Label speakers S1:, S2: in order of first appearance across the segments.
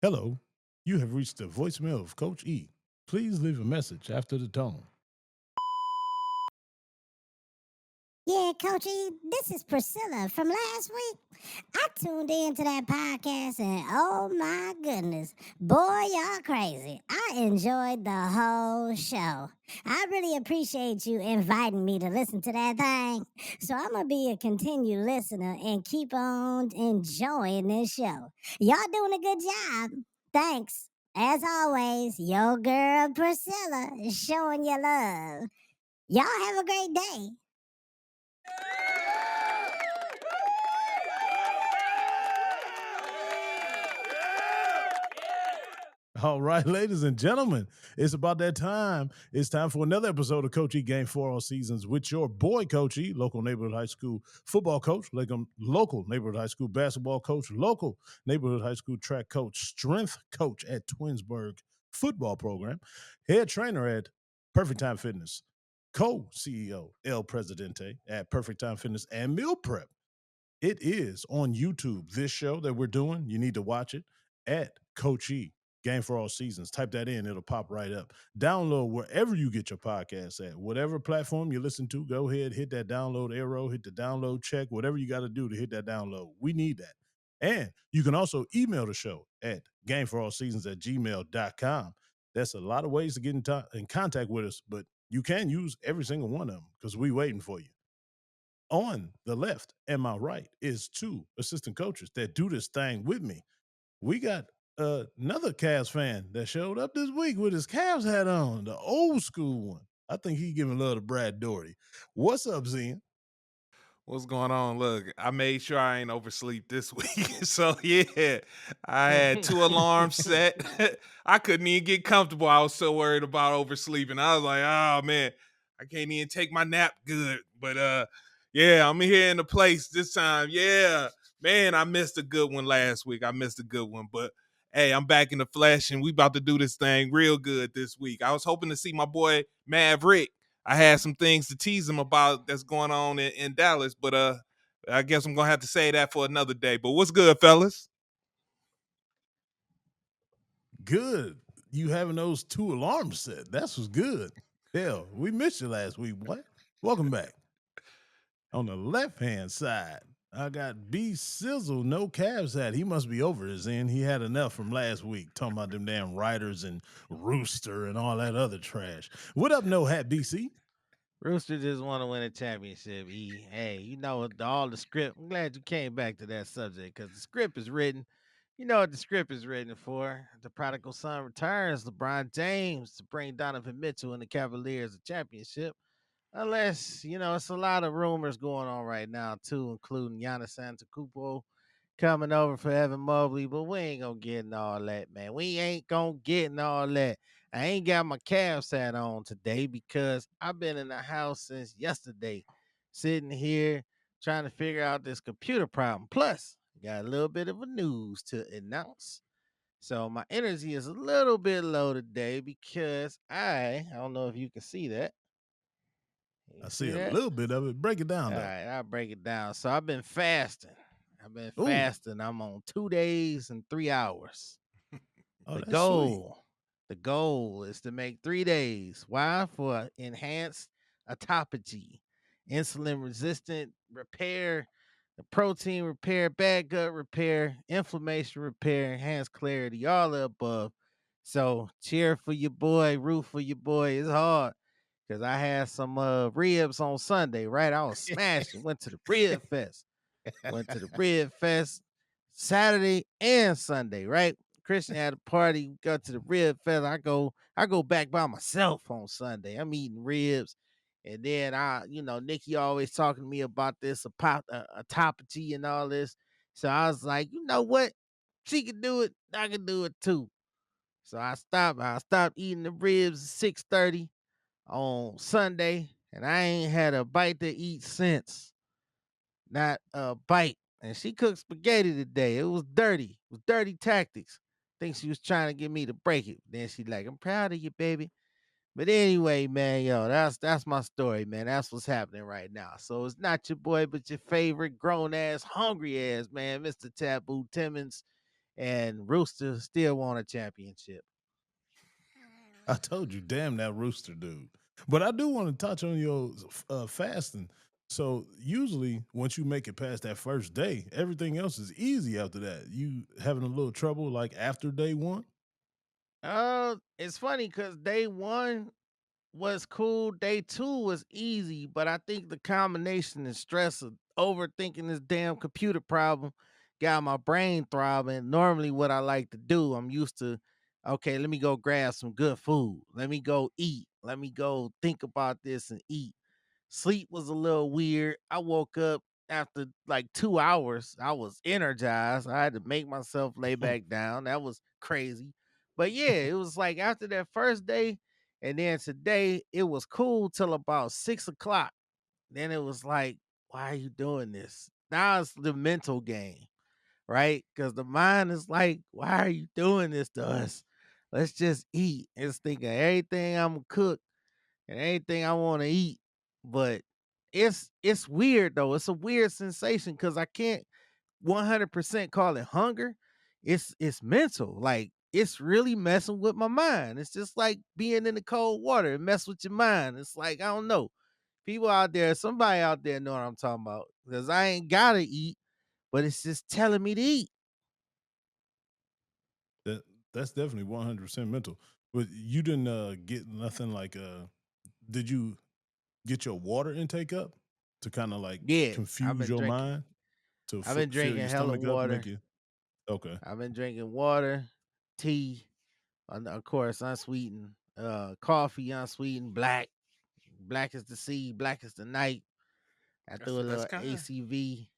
S1: Hello, you have reached the voicemail of Coach E. Please leave a message after the tone.
S2: Yeah, Coachy, this is Priscilla from last week. I tuned into that podcast and oh my goodness, boy, y'all crazy. I enjoyed the whole show. I really appreciate you inviting me to listen to that thing. So I'm going to be a continued listener and keep on enjoying this show. Y'all doing a good job. Thanks. As always, your girl Priscilla is showing you love. Y'all have a great day.
S1: All right, ladies and gentlemen, it's about that time. It's time for another episode of Coach E Game 4 All Seasons with your boy, Coach E, local neighborhood high school football coach, local neighborhood high school basketball coach, local neighborhood high school track coach, strength coach at Twinsburg football program, head trainer at Perfect Time Fitness, co-CEO El Presidente at Perfect Time Fitness and Meal Prep. It is on YouTube. This show that we're doing, you need to watch it at Coach E Game for All Seasons. Type that in, it'll pop right up. Download wherever you get your podcasts at. Whatever platform you listen to, go ahead, hit that download arrow, hit the download check, whatever you got to do to hit that download. We need that. And you can also email the show at gameforallseasons at gmail.com. That's a lot of ways to get in contact with us, but you can use every single one of them because we waiting for you. On the left and my right is two assistant coaches that do this thing with me. We got another Cavs fan that showed up this week with his Cavs hat on, the old school one. I think he giving love to Brad Doherty. What's up, Zen?
S3: What's going on? Look, I made sure I ain't oversleep this week. So yeah, I had two alarms set. I couldn't even get comfortable. I was so worried about oversleeping. I was like, oh man, I can't even take my nap good. But yeah, I'm here in the place this time. Yeah. Man, I missed a good one last week. I missed a good one. But hey, I'm back in the flesh and we about to do this thing real good this week. I was hoping to see my boy Maverick. I had some things to tease him about that's going on in Dallas, but I guess I'm gonna have to say that for another day. But what's good, fellas?
S1: Good. You having those two alarms set. That's what's good. Hell, we missed you last week, boy. Welcome back. On the left hand side, I got B Sizzle, no Cavs hat. He must be over his end. He had enough from last week, talking about them damn Riders and Rooster and all that other trash. What up, no hat, BC?
S4: Rooster just want to win a championship. Hey, all the script. I'm glad you came back to that subject because the script is written. You know what the script is written for. The prodigal son returns. LeBron James to bring Donovan Mitchell and the Cavaliers a championship. Unless, it's a lot of rumors going on right now, too, including Giannis Antetokounmpo coming over for Evan Mobley, but we ain't gonna get in all that, man. We ain't gonna get in all that. I ain't got my Cavs hat on today because I've been in the house since yesterday, sitting here trying to figure out this computer problem. Plus, got a little bit of a news to announce. So my energy is a little bit low today because I don't know if you can see that.
S1: I
S4: You
S1: see
S4: see
S1: a
S4: that?
S1: little bit of it. Break it
S4: All
S1: down, though.
S4: right, I'll break it down. So I've been fasting. I've been
S1: Ooh,
S4: fasting. I'm on 2 days and 3 hours.
S1: oh,
S4: The
S1: that's sweet.
S4: goal, the goal is to make 3 days. Why? For enhanced autophagy, insulin resistant repair, the protein repair, bad gut repair, inflammation repair, enhanced clarity, all the above. So cheer for your boy, root for your boy. It's hard because I had some ribs on Sunday, right? I was smashing. Went to the rib fest. Went to the Rib Fest Saturday and Sunday, right? Christian had a party, got to the Rib Fest. I go back by myself on Sunday. I'm eating ribs. And then Nikki always talking to me about this autophagy and all this. So I was like, you know what? She can do it. I can do it too. So I stopped. I stopped eating the ribs at 6:30 on Sunday, and I ain't had a bite to eat since. Not a bite. And she cooked spaghetti today. It was dirty. It was dirty tactics. Think she was trying to get me to break it. Then she like, I'm proud of you, baby. But anyway, man, that's my story, man. That's what's happening right now. So it's not your boy, but your favorite grown ass, hungry ass man, Mr. Taboo Timmons. and Rooster still won a championship.
S1: I told you, damn that rooster dude. But I do want to touch on your fasting. So usually, once you make it past that first day, everything else is easy after that. You having a little trouble like after day one?
S4: It's funny because day one was cool. Day two was easy, but I think the combination and stress of overthinking this damn computer problem got my brain throbbing. Normally, what I like to do, I'm used to, okay, let me go grab some good food. Let me go eat. Let me go think about this and eat. Sleep was a little weird. I woke up after like 2 hours. I was energized. I had to make myself lay back down. That was crazy. But yeah, it was like after that first day, and then today, it was cool till about 6 o'clock. Then it was like, why are you doing this? Now it's the mental game, right? Because the mind is like, why are you doing this to us? Let's just eat. It's thinking everything I'm gonna cook and anything I want to eat. But it's weird though. It's a weird sensation because I can't 100% call it hunger. It's mental. Like it's really messing with my mind. It's just like being in the cold water. It mess with your mind. It's like I don't know. People out there, somebody out there know what I'm talking about. Because I ain't gotta eat, but it's just telling me to eat.
S1: That that's definitely 100% mental. But you didn't get nothing like did you get your water intake up to kind of like
S4: Yeah, I've
S1: confuse
S4: been
S1: your
S4: drinking.
S1: mind to
S4: I've been
S1: fill
S4: drinking
S1: your
S4: hella
S1: stomach up, make
S4: water.
S1: you okay.
S4: I've been drinking water, tea, and of course unsweetened, coffee unsweetened, black. Black is the sea, black is the night. I threw a
S3: That's
S4: little
S3: kind.
S4: ACV,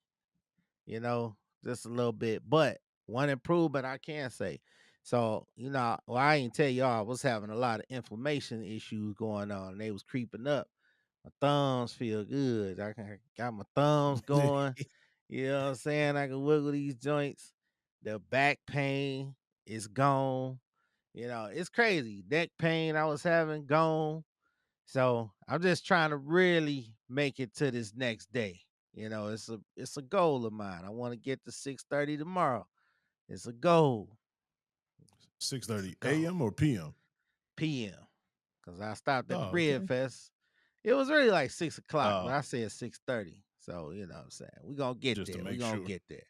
S4: you know, just a little bit. But one improvement I can say. So, well, I ain't tell y'all I was having a lot of inflammation issues going on. They was creeping up. My thumbs feel good. Got my thumbs going. You know what I'm saying? I can wiggle these joints. The back pain is gone. It's crazy. Neck pain I was having gone. So I'm just trying to really make it to this next day. It's a goal of mine. I want to get to 6:30 tomorrow. It's a goal. It's a
S1: 6:30
S4: goal.
S1: a.m. or p.m.
S4: PM. Cause I stopped at the
S1: Oh,
S4: Bread
S1: okay.
S4: Fest. It was really like 6 o'clock, but
S1: Uh,
S4: I said 6:30. So you know what I'm saying. We're gonna get
S1: just to
S4: there. We're
S1: make
S4: gonna
S1: sure.
S4: get there.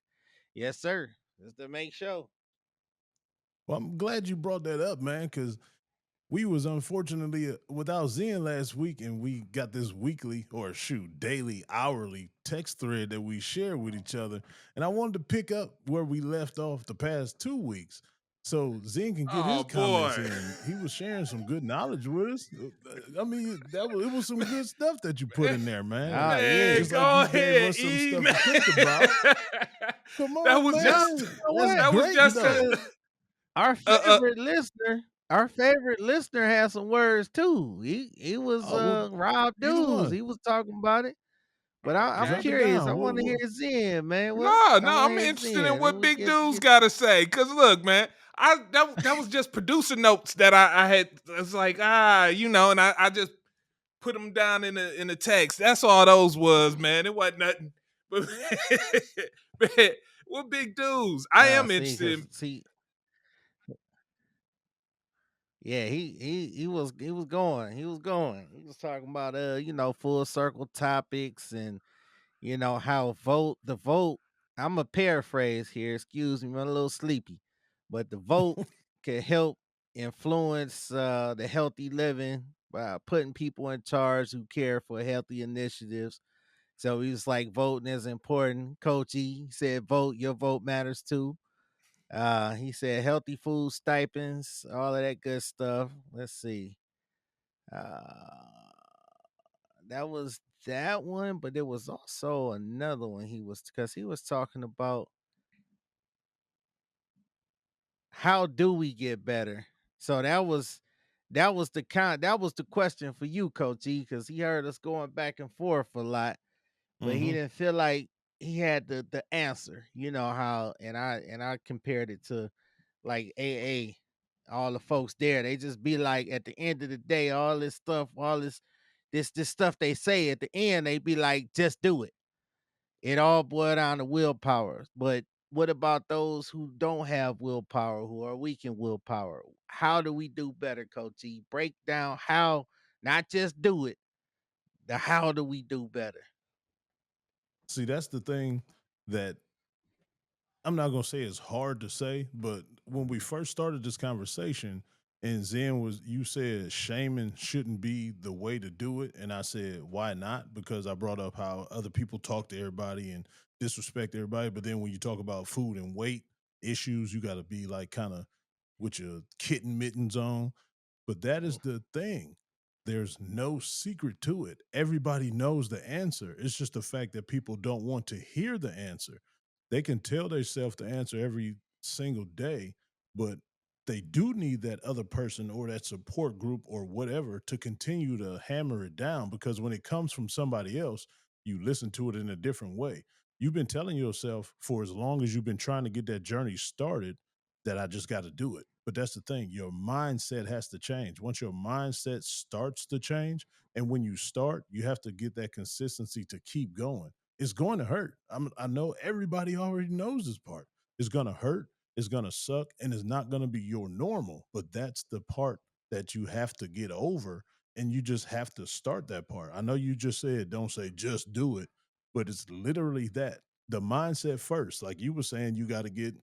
S4: Yes, sir. Just to make sure.
S1: Well, I'm glad you brought that up, man, because we was unfortunately without Zen last week, and we got this weekly or shoot daily, hourly text thread that we share with each other. And I wanted to pick up where we left off the past 2 weeks, so Zen can get his
S3: Oh
S1: comments
S3: boy.
S1: in. He was sharing some good knowledge with us. I mean, it was some good stuff that you put in there, man.
S4: Oh
S3: Man,
S4: yeah.
S1: Just like
S3: go
S1: you gave
S3: ahead,
S1: us some
S3: E
S1: stuff
S3: man.
S1: to think about. Come
S3: that
S1: on,
S3: was
S4: No,
S1: man.
S3: just
S4: you know
S1: That's
S4: what?
S3: that was
S1: great
S3: just a
S1: though.
S4: Because our
S3: uh,
S4: favorite listener, our favorite listener has some words too. He was
S1: Oh, well,
S4: Rob
S1: either
S4: Dews.
S1: one.
S4: He was talking about it. But I'm
S1: Drop it
S3: okay.
S4: curious. I
S1: down.
S4: want to hear Zen, man. What
S3: No,
S4: I
S3: no,
S4: want to
S3: I'm
S4: hear
S3: interested in
S4: Zen. Then
S3: what
S4: we
S3: Big
S4: get
S3: Dude's
S4: get
S3: got to say. Cause look, man, that was just producer notes that I had. It's like and I just put them down in the text. That's all those was, man. It wasn't nothing. But man, what Big Dudes? I am
S4: see,
S3: interested.
S4: cause see, yeah, he was going. He was going. He was talking about full circle topics and how the vote. I'm a paraphrase here. Excuse me, I'm a little sleepy, but the vote can help influence the healthy living by putting people in charge who care for healthy initiatives. So he was like, voting is important. Coach E said, vote. Your vote matters too. He said healthy food stipends, all of that good stuff. Let's see. Uh, that was that one, but there was also another one because he was talking about how do we get better. So that was the question for you, Coach E, because he heard us going back and forth a lot, but he
S1: Mm-hmm.
S4: didn't feel like he had the answer. You know how, and I compared it to like AA, all the folks there, they just be like at the end of the day, all this stuff, all this stuff they say at the end, they be like, just do it. It all boiled down to willpower. But what about those who don't have willpower, who are weak in willpower? How do we do better, Coach E? Break down how, not just do it, the how do we do better?
S1: See, that's the thing that I'm not gonna say it's hard to say, but when we first started this conversation, and Zen was you said shaming shouldn't be the way to do it, and I said why not? Because I brought up how other people talk to everybody and disrespect everybody, but then when you talk about food and weight issues, you got to be like kind of with your kitten mittens on. But that is
S4: Mm.
S1: the thing. There's no secret to it. Everybody knows the answer. It's just the fact that people don't want to hear the answer. They can tell themselves the answer every single day, but they do need that other person or that support group or whatever to continue to hammer it down because when it comes from somebody else, you listen to it in a different way. You've been telling yourself for as long as you've been trying to get that journey started that I just got to do it. But that's the thing, your mindset has to change. Once your mindset starts to change, and when you start, you have to get that consistency to keep going. It's going to hurt. I know everybody already knows this part. It's going to hurt, it's going to suck, and it's not going to be your normal. But that's the part that you have to get over, and you just have to start that part. I know you just said, don't say just do it, but it's literally that. The mindset first. Like you were saying, you got to get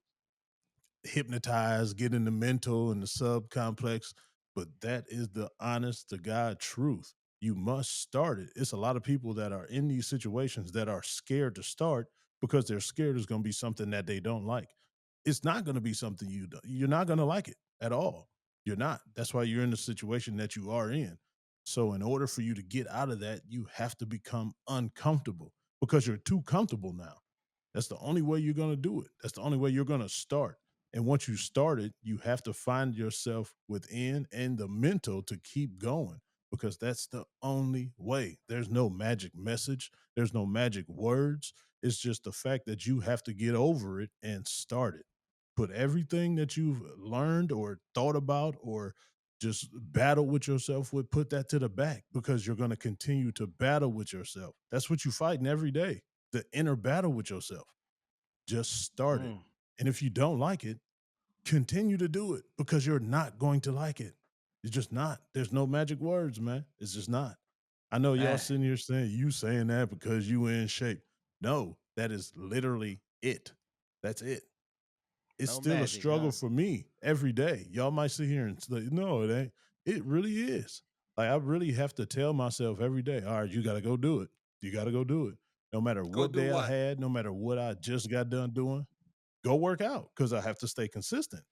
S1: hypnotized, get in the mental and the sub complex. But that is the honest to God truth. You must start it. It's a lot of people that are in these situations that are scared to start because they're scared it's going to be something that they don't like. It's not going to be something you're not going to like it at all. You're not. That's why you're in the situation that you are in. So in order for you to get out of that, you have to become uncomfortable because you're too comfortable now. That's the only way you're going to do it. That's the only way you're going to start. And once you start it, you have to find yourself within and the mental to keep going because that's the only way. There's no magic message, there's no magic words. It's just the fact that you have to get over it and start it. Put everything that you've learned or thought about or just battle with yourself with, put that to the back because you're going to continue to battle with yourself. That's what you're fighting every day, the inner battle with yourself. Just start it.
S4: Mm.
S1: And if you don't like it, continue to do it because you're not going to like it. It's just not. There's no magic words, man. It's just not. I know y'all
S4: Ah,
S1: sitting here saying you saying that because you in shape. No, that is literally it. That's it. It's
S4: no
S1: still a
S4: magic,
S1: struggle
S4: huh?
S1: for me every day. Y'all might sit here and say, no, it ain't. It really is. Like I really have to tell myself every day, all right, you gotta go do it. You gotta go do it. No matter
S3: Go
S1: what
S3: do
S1: day I
S3: what?
S1: had, no matter what I just got done doing, go work out because I have to stay consistent.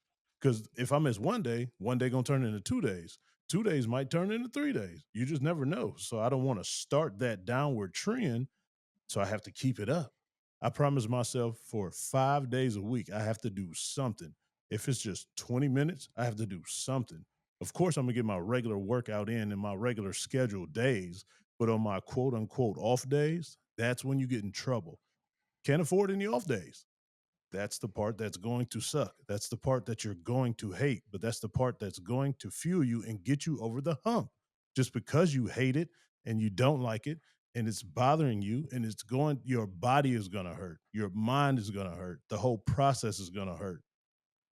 S1: Because if I miss one day gonna turn into 2 days. 2 days might turn into 3 days. You just never know. So I don't want to start that downward trend. So I have to keep it up. I promise myself for 5 days a week, I have to do something. If it's just 20 minutes, I have to do something. Of course, I'm gonna get my regular workout in my regular scheduled days, but on my quote unquote off days, that's when you get in trouble. Can't afford any off days. That's the part that's going to suck. That's the part that you're going to hate, but that's the part that's going to fuel you and get you over the hump. Just because you hate it and you don't like it and it's bothering you and it's going, your body is going to hurt. Your mind is going to hurt. The whole process is going to hurt.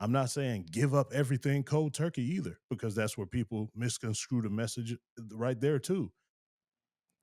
S1: I'm not saying give up everything cold turkey either, because that's where people misconstrue the message right there too.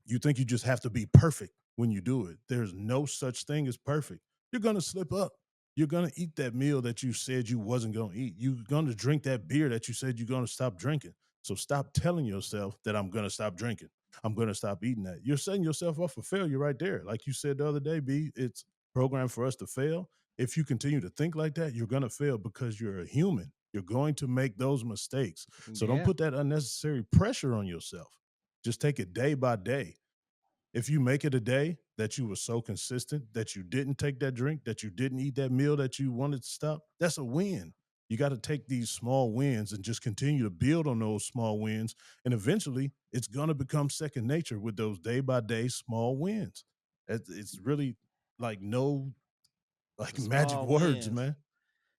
S1: You think you just have to be perfect when you do it. There's no such thing as perfect. You're going to slip up. You're going to eat that meal that you said you wasn't going to eat. You're going to drink that beer that you said you're going to stop drinking. So stop telling yourself that I'm going to stop drinking. I'm going to stop eating that. You're setting yourself up for failure right there. Like you said the other day, B, it's programmed for us to fail. If you continue to think like that, you're going to fail because you're a human. You're going to make those mistakes. So don't
S4: Yeah.
S1: put that unnecessary pressure on yourself. Just take it day by day. If you make it a day that you were so consistent that you didn't take that drink, that you didn't eat that meal that you wanted to stop, that's a win. You got to take these small wins and just continue to build on those small wins. And eventually it's going to become second nature with those day by day small wins. It's really like no like
S4: The
S1: magic
S4: small
S1: words,
S4: wins.
S1: man.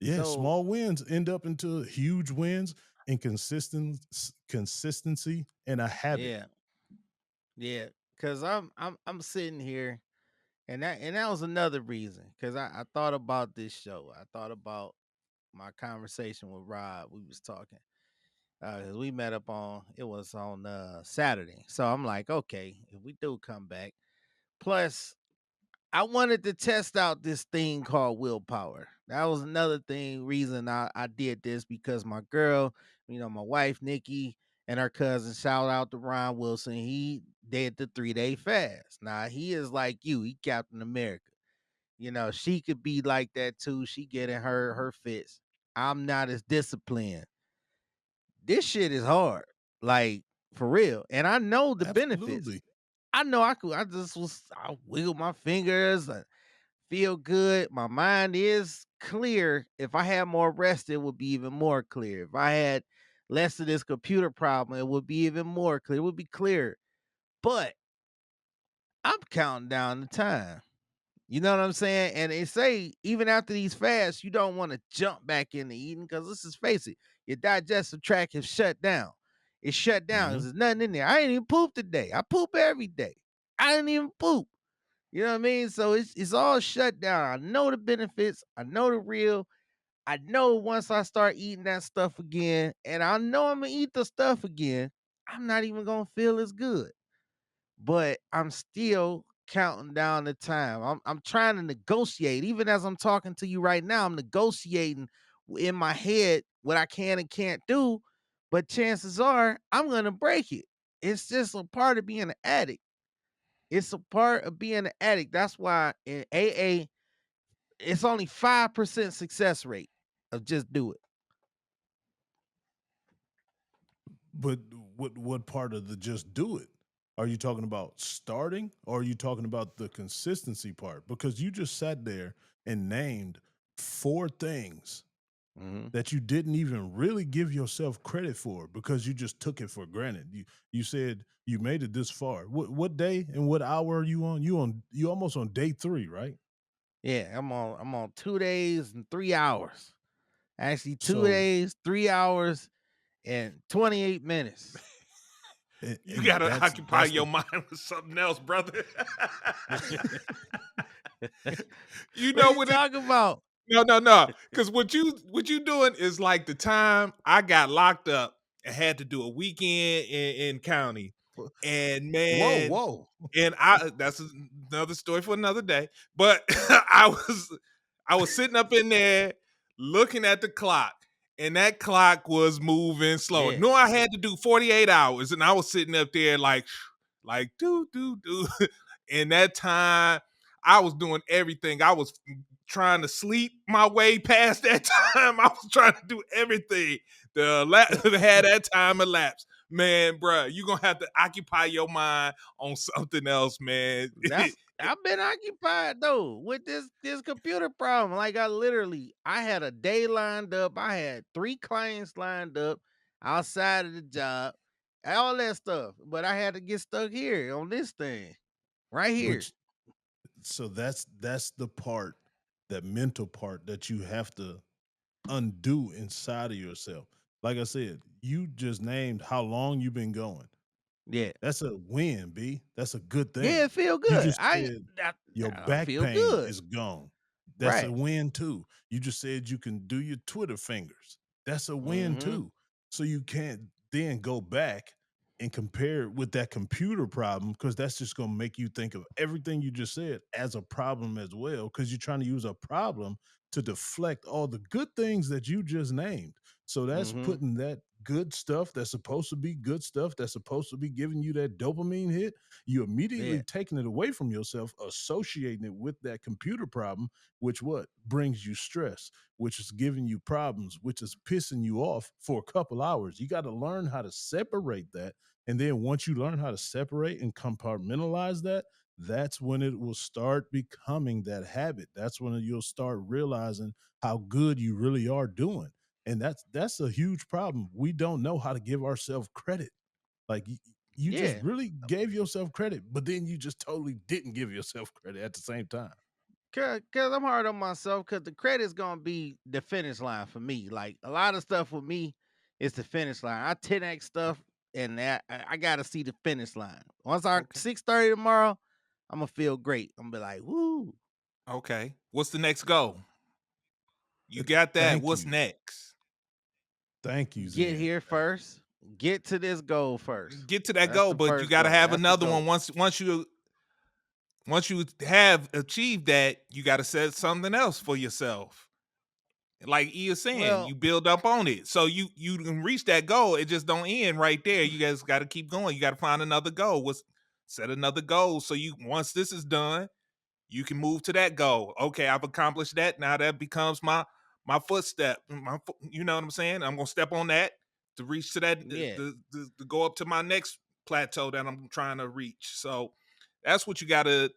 S1: Yeah,
S4: So
S1: small wins end up into huge wins and consistency and a habit.
S4: yeah, yeah. Cause I'm sitting here And that was another reason because I thought about this show. I thought about my conversation with Rob. We was talking. 'Cause we met up on it was on Saturday. So I'm like, okay, if we do come back. Plus, I wanted to test out this thing called willpower. That was another reason I did this because my girl, my wife Nikki and her cousin, shout out to Ron Wilson. He did the 3-day fast. Now he is like you, he Captain America. She could be like that too. She getting her fits. I'm not as disciplined. This shit is hard, like for real. And I know the benefits.
S1: Absolutely.
S4: I know I wiggle my fingers. Feel good. My mind is clear. If I had more rest, it would be even more clear. If I had less of this computer problem, it would be even more clear. It would be clear. But I'm counting down the time. You know what I'm saying? And they say even after these fasts, you don't want to jump back into eating because let's just face it, your digestive tract is shut down. It's shut down because there's nothing in there. I ain't even poop today. I poop every day. I didn't even poop. You know what I mean? So it's all shut down. I know the benefits. I know the real. I know once I start eating that stuff again, and I know I'm gonna eat the stuff again, I'm not even gonna feel as good. But I'm still counting down the time. I'm trying to negotiate. Even as I'm talking to you right now, I'm negotiating in my head what I can and can't do. But chances are I'm gonna break it. It's just a part of being an addict. It's a part of being an addict. That's why in AA, it's only 5% success rate of just do it.
S1: But what part of the just do it? Are you talking about starting or are you talking about the consistency part? Because you just sat there and named four things
S4: Mm-hmm.
S1: that you didn't even really give yourself credit for because you just took it for granted. You said you made it this far. What day and what hour are you on? You almost on day 3, right?
S4: Yeah, I'm on 2 days and 3 hours. Actually, two
S1: So
S4: days, 3 hours, and 28 minutes.
S3: You
S1: and
S3: gotta occupy
S1: that's the
S3: your mind with something else, brother. You
S4: What
S3: know
S4: are you
S3: what it
S4: talking about?
S3: No. Because what you doing is like the time I got locked up and had to do a weekend in county. And
S1: whoa,
S3: man,
S1: whoa.
S3: and that's another story for another day. But I was sitting up in there looking at the clock, and that clock was moving slow.
S4: Yeah,
S3: No, I had to do 48 hours, and I was sitting up there like do. And that time I was doing everything. I was trying to sleep my way past that time. I was trying to do everything to have that time elapse. Man, bruh, you gonna have to occupy your mind on something else, man.
S4: that's I've been occupied though with this computer problem. Like I had a day lined up. I had 3 clients lined up outside of the job, all that stuff. But I had to get stuck here on this thing right here.
S1: But so that's the part, that mental part that you have to undo inside of yourself. Like I said, you just named how long you've been going.
S4: Yeah,
S1: That's a win, B. That's a good
S4: yeah,
S1: thing.
S4: it feel
S1: You
S4: good.
S1: just said your
S4: I
S1: back
S4: feel
S1: pain
S4: good.
S1: is gone. That's a
S4: Right.
S1: win too. You just said you can do your Twitter fingers. That's a win
S4: Mm-hmm.
S1: too. So you can't then go back and compare it with that computer problem because that's just going to make you think of everything you just said as a problem as well because you're trying to use a problem to deflect all the good things that you just named. So that's
S4: Mm-hmm.
S1: putting that good stuff that's supposed to be good stuff that's supposed to be giving you that dopamine hit, you immediately
S4: Yeah.
S1: taking it away from yourself, associating it with that computer problem, which what brings you stress, which is giving you problems, which is pissing you off for a couple hours. You got to learn how to separate that. And then once you learn how to separate and compartmentalize that, that's when it will start becoming that habit. That's when you'll start realizing how good you really are doing. And that's a huge problem. We don't know how to give ourselves credit. Like you just
S4: Yeah.
S1: really gave yourself credit, but then you just totally didn't give yourself credit at the same time.
S4: Cause I'm hard on myself because the credit's gonna be the finish line for me. Like a lot of stuff with me is the finish line. I 10x stuff and I gotta see the finish line. Once I
S3: Okay.
S4: 6:30 tomorrow, I'm gonna feel great. I'm gonna be like, woo.
S3: Okay. What's the next goal? You got that.
S1: Thank
S3: What's
S1: you.
S3: next?
S1: Thank you,
S4: Get
S1: Zen.
S4: here first. Get to this goal first.
S3: Get to that
S4: That's
S3: goal,
S4: the
S3: but you
S4: first
S3: got to
S4: goal.
S3: have
S4: That's the
S3: another one.
S4: goal.
S3: Once you have achieved that, you got to set something else for yourself. Like E is saying,
S4: Well,
S3: you build up on it, so you can reach that goal. It just don't end right there. You guys got to keep going. You got to find another goal. Set another goal so you once this is done, you can move to that goal. Okay, I've accomplished that. Now that becomes my footstep. You know what I'm saying? I'm gonna step on that to reach to that
S4: yeah.
S3: to go up to my next plateau that I'm trying to reach. So that's what you gotta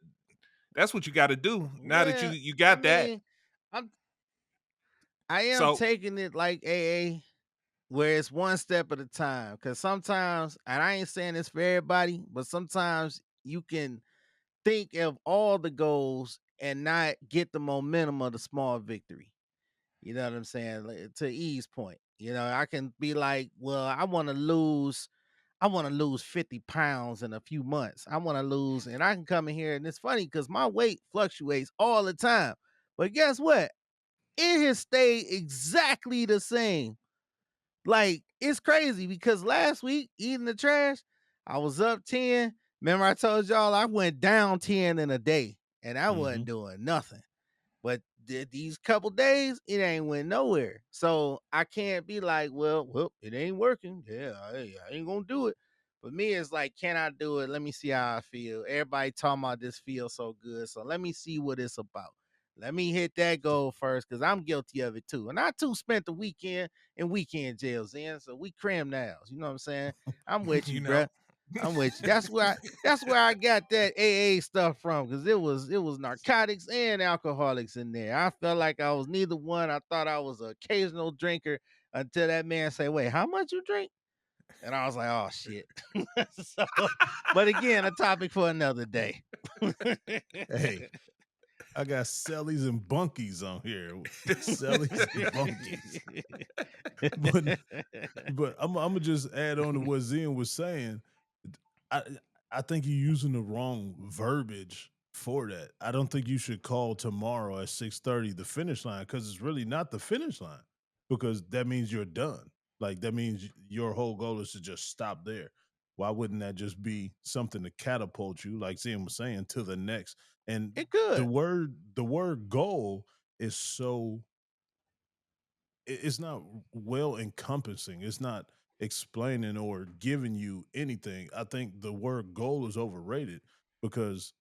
S3: do. Now that
S4: Yeah.
S3: you
S4: I
S3: got that.
S4: mean, I'm I am
S3: So
S4: taking it like AA, where it's one step at a time. Cause sometimes, and I ain't saying this for everybody, but sometimes you can think of all the goals and not get the momentum of the small victory. You know what I'm saying? To E's point, I can be like, well, I want to lose 50 pounds in a few months. I want to lose, and I can come in here, and it's funny because my weight fluctuates all the time. But guess what? It has stayed exactly the same. Like, it's crazy because last week, eating the trash, I was up 10. Remember, I told y'all I went down 10 in a day, and I wasn't doing nothing. But these couple days, it ain't went nowhere. So I can't be like, well, it ain't working. Yeah, I ain't gonna do it. For me, it's like, can I do it? Let me see how I feel. Everybody talking about this feels so good. So let me see what it's about. Let me hit that goal first, because I'm guilty of it too. And I too spent the weekend in weekend jails in. So we cram nails. You know what I'm saying? I'm with
S3: you
S4: you,
S3: know.
S4: bruh. I'm with you. That's where I got that AA stuff from, because it was narcotics and alcoholics in there. I felt like I was neither one. I thought I was an occasional drinker until that man said, "Wait, how much you drink?" And I was like, "Oh shit." So, but again, a topic for another day.
S1: Hey, I got Sellies and Bunkies on here. Sellies and Bunkies. but but I'm gonna just add on to what Zen was saying. I I think you're using the wrong verbiage for that. I don't think you should call tomorrow at 6:30 the finish line, because it's really not the finish line, because that means you're done. Like that means your whole goal is to just stop there. Why wouldn't that just be something to catapult you, like Zen was saying, to the next? And
S4: It
S1: the
S4: could.
S1: word goal is so it's not well encompassing. It's not explaining or giving you anything. I think the word goal is overrated, because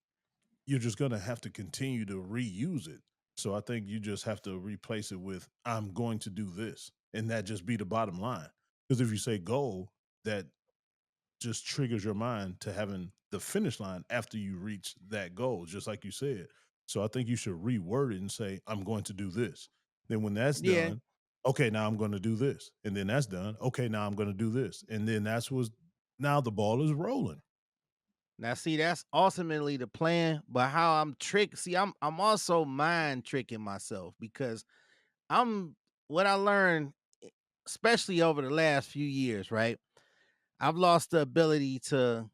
S1: you're just going to have to continue to reuse it. So I think you just have to replace it with I'm going to do this, and that just be the bottom line. Because if you say goal, that just triggers your mind to having the finish line after you reach that goal, just like you said. So I think you should reword it and say, I'm going to do this. Then when that's
S4: Yeah.
S1: done, okay, now I'm going to do this. And then that's done. Okay, now I'm going to do this. And then now the ball is rolling.
S4: Now, see, that's ultimately the plan. But how I'm trick, see, I'm also mind tricking myself, because I'm what I learned, especially over the last few years, right? I've lost the ability to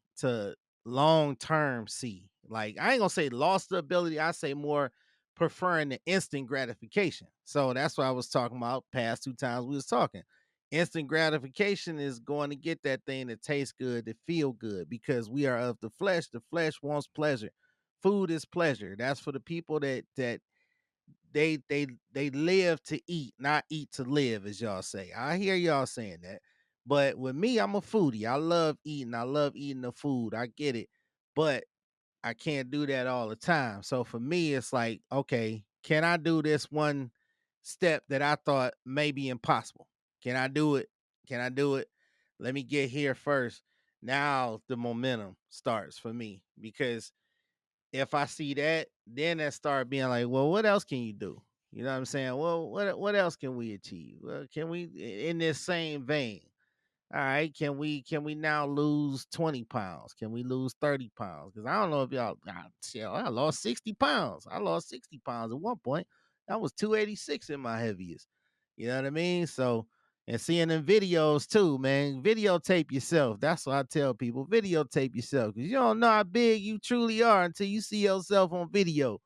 S4: long term see. Like, I ain't gonna say lost the ability, I say more preferring the instant gratification. So that's what I was talking about past two times we was talking. Instant gratification is going to get that thing to taste good, to feel good, because we are of the flesh. The flesh wants pleasure. Food is pleasure. That's for the people that they live to eat, not eat to live, as y'all say. I hear y'all saying that. But with me, I'm a foodie. I love eating. I love eating the food. I get it. But I can't do that all the time. So for me, it's like, okay, can I do this one step that I thought may be impossible? Can I do it? Can I do it? Let me get here first. Now the momentum starts for me, because if I see that, then that start being like, well, what else can you do? You know what I'm saying? Well, what else can we achieve? Well, can we, in this same vein? All right, can we now lose 20 pounds? Can we lose 30 pounds? Because I don't know if I lost 60 pounds. I lost 60 pounds at one point. That was 286 in my heaviest. You know what I mean? So, And seeing them videos too, man. Videotape yourself. That's what I tell people. Videotape yourself. Because you don't know how big you truly are until you see yourself on video.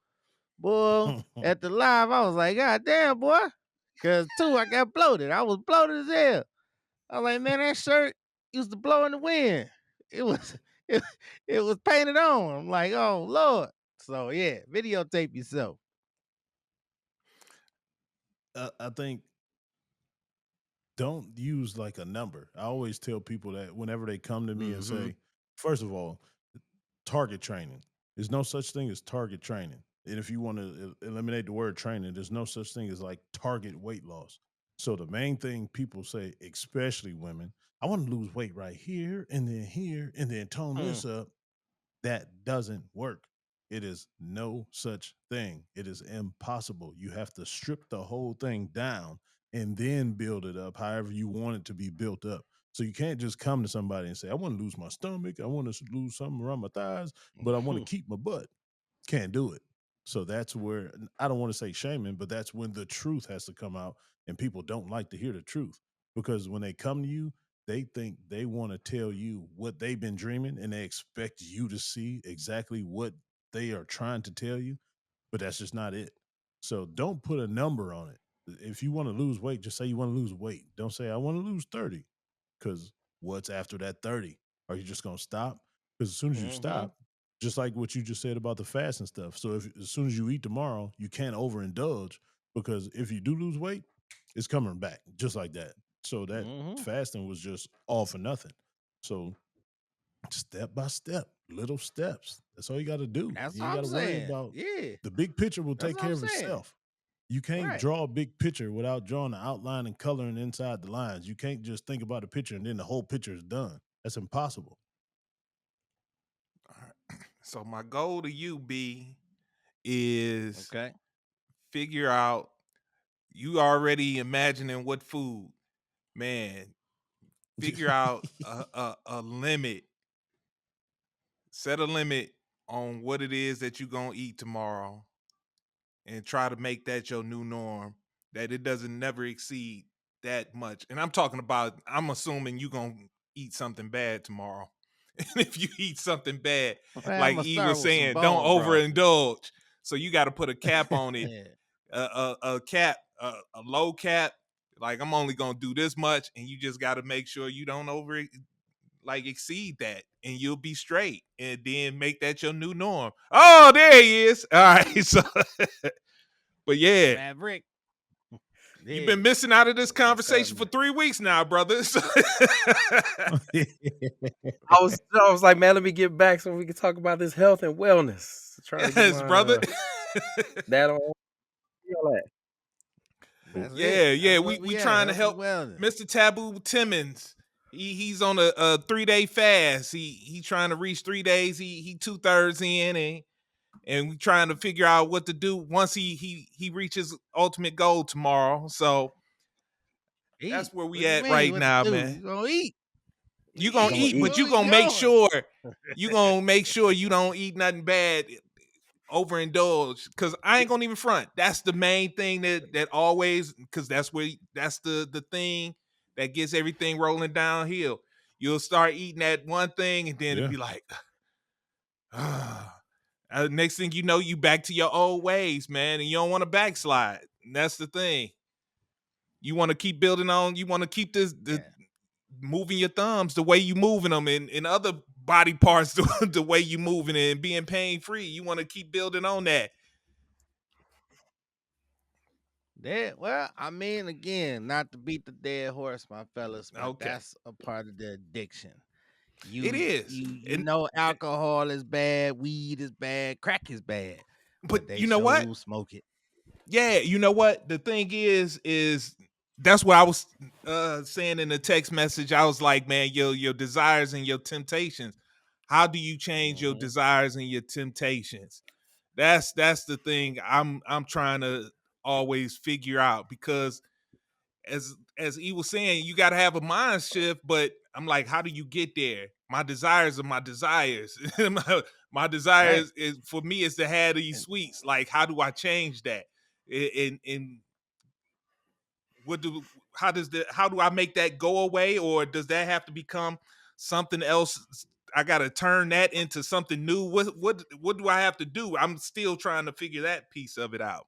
S4: Boy, at the live, I was like, God damn, boy. Because too, I got bloated. I was bloated as hell. I was like, man, that shirt used to blow in the wind. It was it, it was painted on. I'm like, oh Lord. So yeah, videotape yourself.
S1: I think don't use like a number. I always tell people that whenever they come to me and
S4: Mhm.
S1: say, first of all, target training. There's no such thing as target training. And if you want to eliminate the word training, there's no such thing as like target weight loss. So the main thing people say, especially women, I want to lose weight right here and then tone
S4: Hmm.
S1: this up. That doesn't work. It is no such thing. It is impossible. You have to strip the whole thing down and then build it up however you want it to be built up. So you can't just come to somebody and say, I want to lose my stomach, I want to lose something around my thighs, but I want to keep my butt. Can't do it. So that's where I don't want to say shaming, but that's when the truth has to come out. And people don't like to hear the truth because when they come to you, they think they want to tell you what they've been dreaming and they expect you to see exactly what they are trying to tell you, but that's just not it. So don't put a number on it. If you want to lose weight, just say you want to lose weight. Don't say I want to lose 30 because what's after that 30? Are you just going to stop? Because as soon as you
S4: Mhm.
S1: stop, just like what you just said about the fast and stuff. So if as soon as you eat tomorrow, you can't overindulge because if you do lose weight, it's coming back just like that. So that
S4: Mhm.
S1: fasting was just all for nothing. So step by step, little steps. That's all you got to do.
S4: That's
S1: You
S4: what
S1: ain't got
S4: I'm
S1: to worry
S4: saying.
S1: about
S4: Yeah.
S1: the big picture will
S4: That's
S1: take
S4: what
S1: care
S4: I'm
S1: of
S4: saying.
S1: itself. You can't
S4: Right.
S1: draw a big picture without drawing the outline and coloring inside the lines. You can't just think about a picture and then the whole picture is done. That's impossible.
S3: All right. So my goal to you, B, is
S4: Okay.
S3: figure out you already imagining what food, man. Figure out a limit. Set a limit on what it is that you're gonna eat tomorrow, and try to make that your new norm. That it doesn't never exceed that much. And I'm talking about. I'm assuming you gonna eat something bad tomorrow. And if you eat something bad,
S4: Man, I'm
S3: like
S4: gonna
S3: E
S4: start
S3: was
S4: with some
S3: saying, don't
S4: bone broth.
S3: overindulge. So you got to put a cap on it,
S4: Yeah.
S3: a cap, a low cap. Like I'm only gonna do this much, and you just got to make sure you don't like exceed that, and you'll be straight. And then make that your new norm. Oh, there he is. All right, so but yeah,
S4: Maverick.
S3: you've
S4: Yeah.
S3: been missing out of this
S4: What's
S3: conversation for
S4: happening?
S3: 3 weeks now, brother. So-
S5: I was like, man, let me get back so we can talk about this health and wellness. Trying to get
S3: yes,
S5: my
S3: brother.
S5: dad on all that.
S4: That's it.
S3: Yeah,
S4: That's
S3: yeah.
S4: what
S3: We
S4: we at.
S3: trying to
S4: Health and
S3: help
S4: wellness.
S3: Mr. Taboo Timmons. He's on a 3-day fast. He trying to reach 3 days. He 2/3 in, and we trying to figure out what to do once he reaches ultimate goal tomorrow. So
S4: Eat.
S3: that's where we
S4: What you
S3: at
S4: mean?
S3: right
S4: What to
S3: now,
S4: do?
S3: man.
S4: You gonna eat?
S3: You gonna
S5: Gonna
S3: eat,
S5: eat.
S3: but
S4: Where
S3: you
S4: we
S3: gonna make
S4: going?
S3: sure you don't eat nothing bad, overindulge. Cause I ain't gonna even front. That's the main thing that always, cause that's the thing that gets everything rolling downhill. You'll start eating that one thing, and then it'll
S1: Yeah.
S3: be like, next thing you know, you back to your old ways, man, and you don't want to backslide. And that's the thing. You want to keep building on. You want to keep the
S4: Yeah.
S3: moving your thumbs the way you moving them, and other body parts the way you moving it, and being pain free. You want to keep building on that.
S4: Well, I mean, again, not to beat the dead horse, my fellas, but
S3: Okay,
S4: that's a part of the addiction.
S3: it
S4: You
S3: is,
S4: you you
S3: and
S4: know alcohol is bad, weed is bad, crack is bad,
S3: but
S4: but they
S3: you know what?
S4: show smoke it.
S3: Yeah, you know what? The thing is that's what I was saying in the text message. I was like, man, your desires and your temptations. How do you change your
S4: Hmm.
S3: desires and your temptations? That's the thing I'm trying to always figure out, because as he was saying, you got to have a mind shift. But I'm like, how do you get there? My desires are my desires. My
S4: Right.
S3: desires is, for me, is to have these
S4: And
S3: sweets. Like, how do I change that? And how do I make that go away, or does that have to become something else? I got to turn that into something new. What do I have to do? I'm still trying to figure that piece of it out.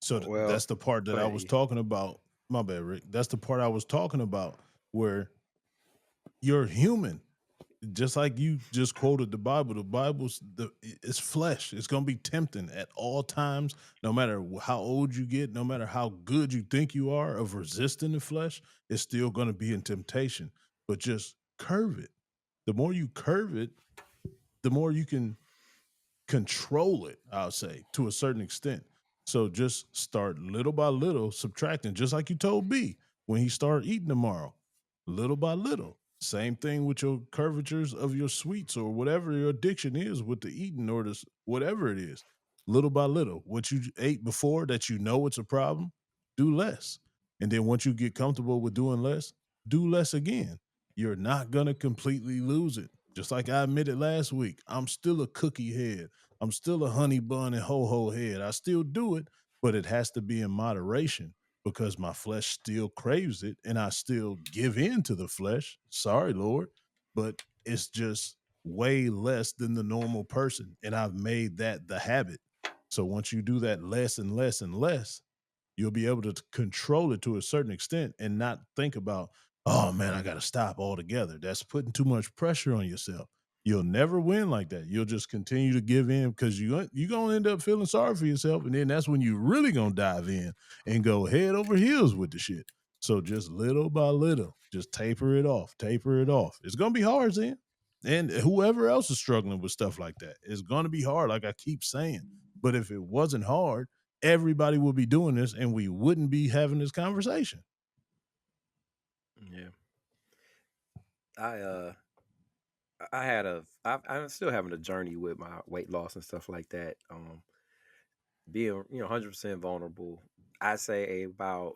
S1: So
S5: Well,
S1: that's the part
S5: go
S1: that I
S5: ahead.
S1: was
S5: E.
S1: talking about. My bad, Rick. That's the part I was talking about where you're human. Just like you just quoted the Bible. The Bible's it's flesh. It's gonna be tempting at all times, no matter how old you get, no matter how good you think you are of resisting the flesh, it's still gonna be in temptation. But just curve it. The more you curve it, the more you can control it, I'll say, to a certain extent. So just start little by little subtracting, just like you told B when he started eating tomorrow, little by little. Same thing with your curvatures of your sweets or whatever your addiction is with the eating or this, whatever it is, little by little. What you ate before that you know it's a problem, do less. And then once you get comfortable with doing less, do less again. You're not going to completely lose it. Just like I admitted last week, I'm still a cookie head. I'm still a honey bun and ho ho head. I still do it, but it has to be in moderation because my flesh still craves it and I still give in to the flesh. Sorry, Lord, but it's just way less than the normal person. And I've made that the habit. So once you do that less and less and less, you'll be able to control it to a certain extent and not think about, oh man, I got to stop altogether. That's putting too much pressure on yourself. You'll never win like that. You'll just continue to give in because you're going to end up feeling sorry for yourself. And then that's when you really going to dive in and go head over heels with the shit. So just little by little, just taper it off, taper it off. It's going to be hard, Zen. And whoever else is struggling with stuff like that, it's going to be hard, like I keep saying. But if it wasn't hard, everybody would be doing this and we wouldn't be having this conversation.
S5: Yeah. I I had I'm still having a journey with my weight loss and stuff like that. Being 100% vulnerable. I say about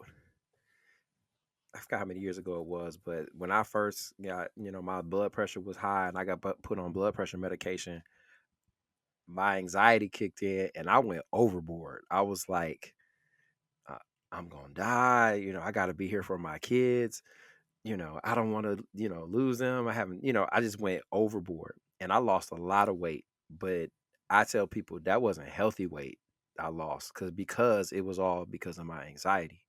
S5: I forgot how many years ago it was, but when I first got my blood pressure was high and I got put on blood pressure medication, my anxiety kicked in and I went overboard. I was like, uh, I'm gonna die. I got to be here for my kids. I don't want to, lose them. I haven't, I just went overboard and I lost a lot of weight. But I tell people that wasn't healthy weight I lost because it was all because of my anxiety.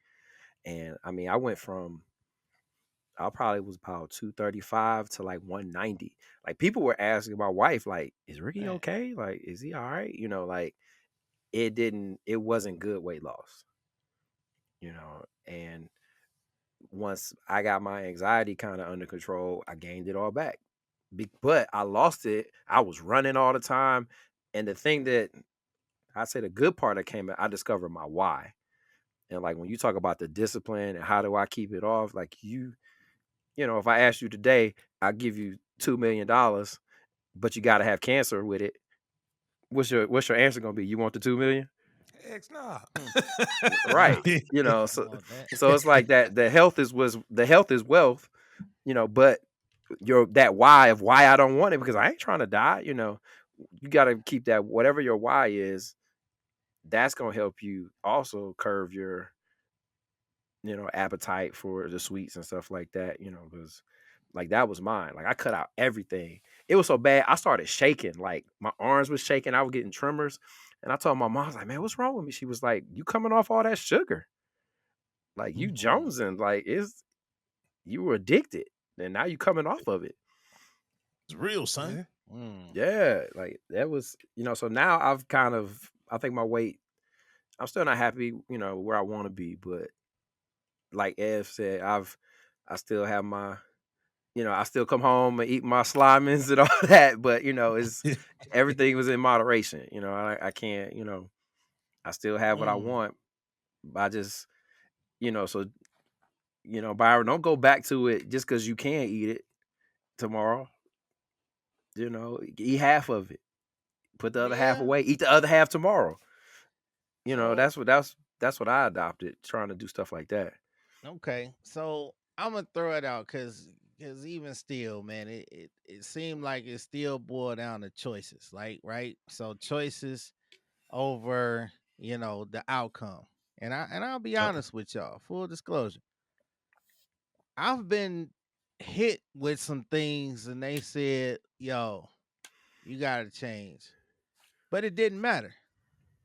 S5: And I mean, I probably was about 235 to like 190. Like people were asking my wife, like, is Ricky
S4: Man.
S5: okay? Like, is he all right? Like it wasn't good weight loss, and once I got my anxiety kind of under control, I gained it all back. But I lost it. I was running all the time. And the thing that I say the good part that came out, I discovered my why. And like when you talk about the discipline and how do I keep it off, like if I asked you today, I'll give you $2 million, but you gotta have cancer with it. What's your answer gonna be? You want the 2 million?
S3: Heck nah.
S5: Right.
S4: I
S5: So
S4: want that.
S5: it's like that the health is wealth, but that why of why I don't want it because I ain't trying to die, you got to keep that whatever your why is, that's going to help you also curve your appetite for the sweets and stuff like that, because like that was mine. Like I cut out everything. It was so bad I started shaking, like my arms was shaking, I was getting tremors. And I told my mom, I was like, man, what's wrong with me? She was like, you coming off all that sugar, like you jonesing, like you were addicted and now you coming off of it.
S1: It's real, son.
S3: Yeah.
S5: Yeah, like that was, so now I think my weight, I'm still not happy, where I want to be, but like Ev said, I still have my, I still come home and eat my slimings and all that, but it's everything was in moderation. I can't, I still have what I want. I just, so, Byron, don't go back to it just because you can't eat it tomorrow. Eat half of it. Put the other half
S4: Yeah.
S5: away. Eat the other half tomorrow.
S4: So,
S5: That's what I adopted. Trying to do stuff like that.
S4: okay. So I'm gonna throw it out because even still, man, it seemed like it still boiled down to choices, like right. So choices over the outcome. And I'll be
S1: Uh,
S4: honest with y'all, full disclosure. I've been hit with some things and they said, yo, you gotta change. But it didn't matter.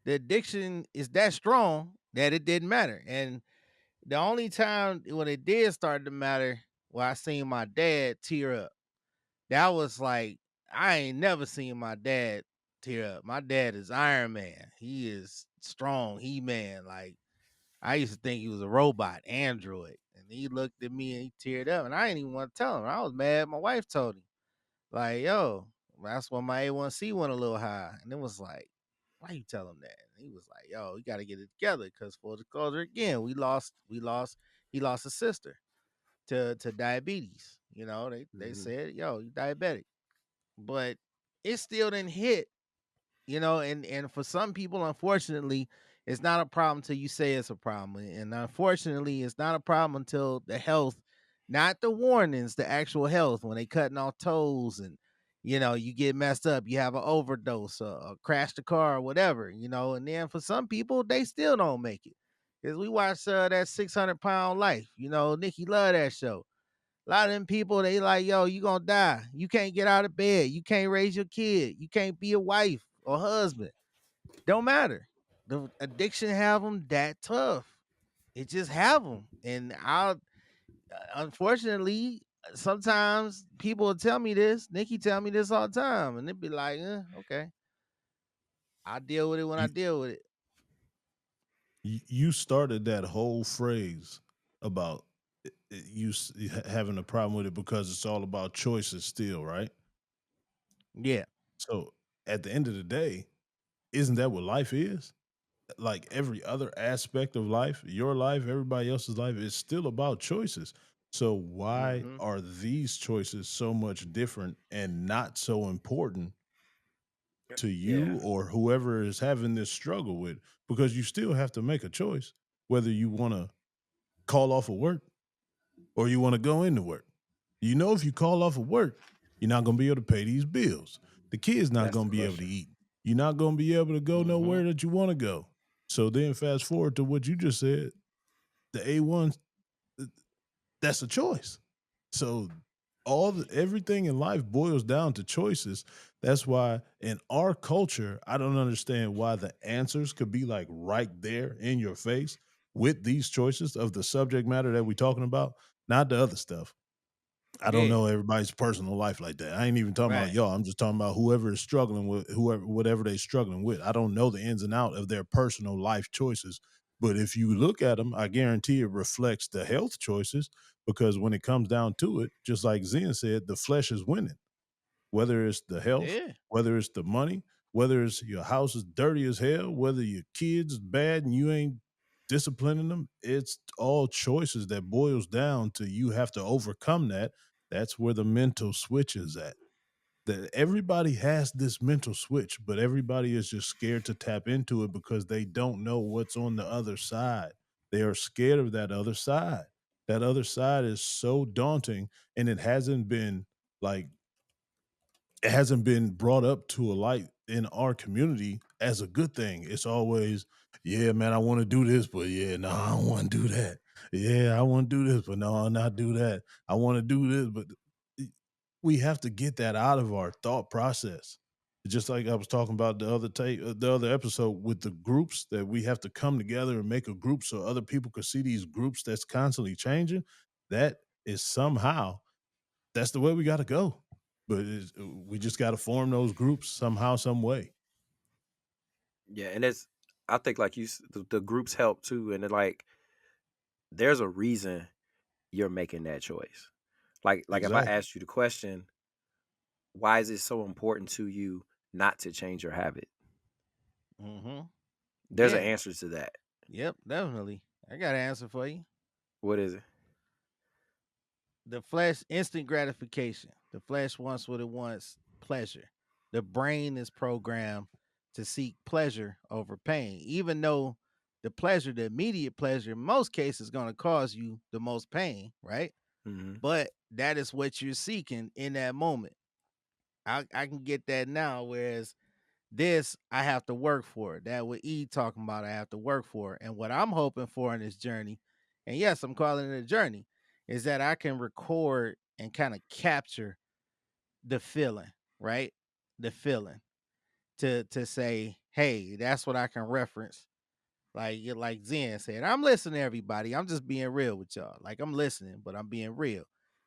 S4: The addiction is that strong that it didn't matter. And the only time when it did start to matter, I seen my dad tear up. That was like, I ain't never seen my dad tear up. My dad is Iron Man. He is strong, He-Man. Like, I used to think he was a robot, android. And he looked at me and he teared up. And I didn't even want to tell him. I was mad. My wife told him, like, yo, that's when my A1C went a little high. And it was like, why you tell him that? And he was like, yo, you got to get it together. Because full disclosure, again, he lost a sister to diabetes. They
S5: Mhm.
S4: said, yo, you diabetic. But it still didn't hit, and for some people, unfortunately, it's not a problem until you say it's a problem. And unfortunately, it's not a problem until the health, not the warnings, the actual health, when they cutting off toes and you get messed up, you have an overdose or crash the car or whatever, and then for some people, they still don't make it. Because we watched that 600-pound life. Nikki loved that show. A lot of them people, they like, yo, you gonna die. You can't get out of bed. You can't raise your kid. You can't be a wife or husband. Don't matter. The addiction have them that tough. It just have them. And unfortunately, sometimes people will tell me this. Nikki tell me this all the time. And it'd be like, okay. I deal with it when I
S1: you,
S4: deal with it.
S1: you started that whole phrase about having a problem with it because it's all about choices still, right?
S4: Yeah.
S1: So at the end of the day, isn't that what life is? Like every other aspect of life, your life, everybody else's life, is still about choices. So why
S4: Mm-hmm.
S1: are these choices so much different and not so important to
S5: Yeah,
S1: you or whoever is having this struggle with? Because you still have to make a choice whether you want to call off of work or you want to go into work. If you call off of work, you're not going to be able to pay these bills. The kid's not
S5: that's
S1: going
S5: the
S1: to be able to
S5: question.
S1: eat. You're not going to be able to go
S4: Mm-hmm.
S1: nowhere that you want to go. So then fast forward to what you just said, the A1, that's a choice. So everything in life boils down to choices. That's why in our culture, I don't understand why the answers could be like right there in your face with these choices of the subject matter that we're talking about, not the other stuff. I don't
S4: Yeah.
S1: know everybody's personal life like that. I ain't even talking about
S4: Right.
S1: y'all. I'm just talking about whoever is struggling with whatever they're struggling with. I don't know the ins and out of their personal life choices. But if you look at them, I guarantee it reflects the health choices because when it comes down to it, just like Zen said, the flesh is winning. Whether it's the health,
S4: Yeah.
S1: whether it's the money, whether it's your house is dirty as hell, whether your kids bad and you ain't disciplining them, it's all choices that boils down to you have to overcome that. That's where the mental switch is at. That everybody has this mental switch, but everybody is just scared to tap into it because they don't know what's on the other side. They are scared of that other side. That other side is so daunting and like it hasn't been brought up to a light in our community as a good thing. It's always, yeah, man, I want to do this, but yeah, no, I don't want to do that. Yeah, I want to do this, but no, I'll not do that. I want to do this, but we have to get that out of our thought process. Just like I was talking about the other episode with the groups that we have to come together and make a group so other people could see these groups that's constantly changing. That is somehow that's the way we got to go. But we just got to form those groups somehow, some way.
S5: Yeah, and I think like the groups help too, and like there's a reason you're making that choice. Like if I
S1: Exactly.
S5: asked you the question, why is it so important to you not to change your habit?
S4: Mm-hmm.
S5: There's an
S4: Yeah.
S5: answer to that.
S4: Yep. Definitely. I got an answer for you.
S5: What is it?
S4: The flesh, instant gratification. The flesh wants what it wants, pleasure. The brain is programmed to seek pleasure over pain, even though the immediate pleasure, in most cases, is going to cause you the most pain, right?
S5: Hmm.
S4: But that is what you're seeking in that moment. I can get that now. Whereas This I have to work for. That what E talking about, I have to work for. And what I'm hoping for in this journey, and yes, I'm calling it a journey, is that I can record and kind of capture the feeling, right? The feeling to say, hey, that's what I can reference. Like Zen said, I'm listening to everybody. I'm just being real with y'all. Like I'm listening, but I'm being real.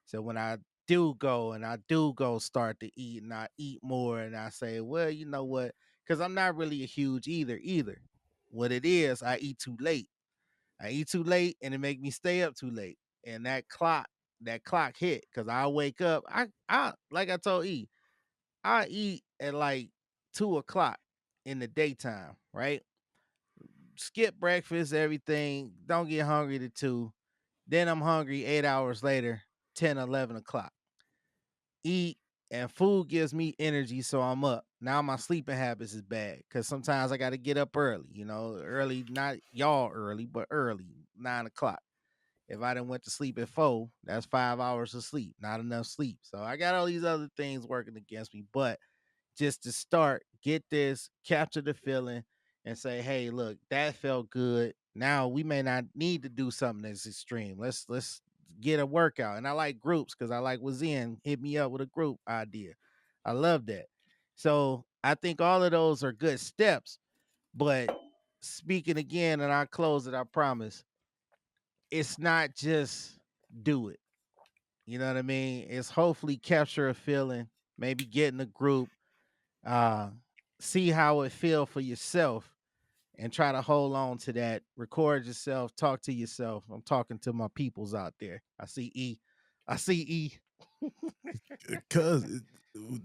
S4: So when I do go and I do go start to eat and I eat more and I say, well, you know what? Because I'm not really a huge either. What it is, I eat too late. I eat too late and it make me stay up too late. And that clock hit because I wake up. I like I told E, I eat at like 2 o'clock in the daytime, right? Skip breakfast, everything. Don't get hungry to 2. Then I'm hungry 8 hours later, 10, 11 o'clock. Eat, and food gives me energy, so I'm up. Now my sleeping habits is bad because sometimes I got to get up early, not y'all early, but early, 9 o'clock. If I didn't went to sleep at 4, that's 5 hours of sleep, not enough sleep. So I got all these other things working against me, but just to start, get this, capture the feeling, and say, "Hey, look, that felt good. Now we may not need to do something that's extreme. Let's get a workout." And I like groups because I like what Zen hit me up with a group idea. I love that. So I think all of those are good steps. But speaking again, and I close it, I promise. It's not just do it. You know what I mean? It's hopefully capture a feeling, maybe get in a group, uh see how it feel for yourself and try to hold on to that. Record yourself, talk to yourself. I'm talking to my peoples out there. I see E.
S1: Because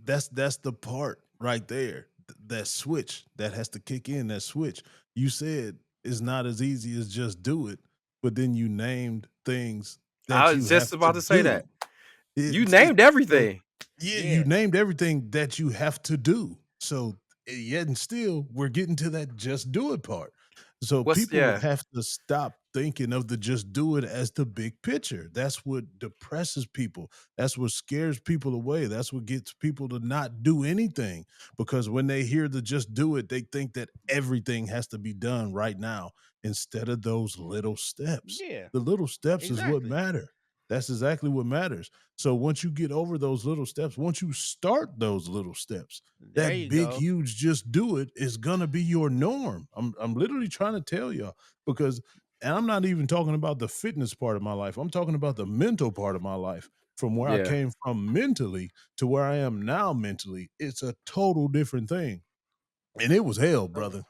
S1: that's the part right there. That switch that has to kick in. That switch you said is not as easy as just do it, but then you named things
S5: I
S1: that you
S5: was just
S1: have to
S5: about to say
S1: do.
S5: that. You
S1: It
S5: named
S1: so
S5: everything.
S1: yeah, you
S4: Yeah,
S1: named everything that you have to do. So yet and still, we're getting to that just do it part. So
S5: What's
S1: people
S5: yeah?
S1: have to stop thinking of the just do it as the big picture. That's what depresses people. That's what scares people away. That's what gets people to not do anything because when they hear the just do it, they think that everything has to be done right now instead of those little steps.
S4: yeah,
S1: The little steps is what
S4: exactly.
S1: matter. That's exactly what matters. So once you get over those little steps, once you start those little steps,
S4: There
S1: that
S4: you
S1: big,
S4: go.
S1: huge just do it is gonna be your norm. I'm literally trying to tell y'all because and I'm not even talking about the fitness part of my life. I'm talking about the mental part of my life. From where I
S5: Yeah.
S1: came from mentally to where I am now mentally, it's a total different thing. And it was hell,
S4: Oh,
S1: brother.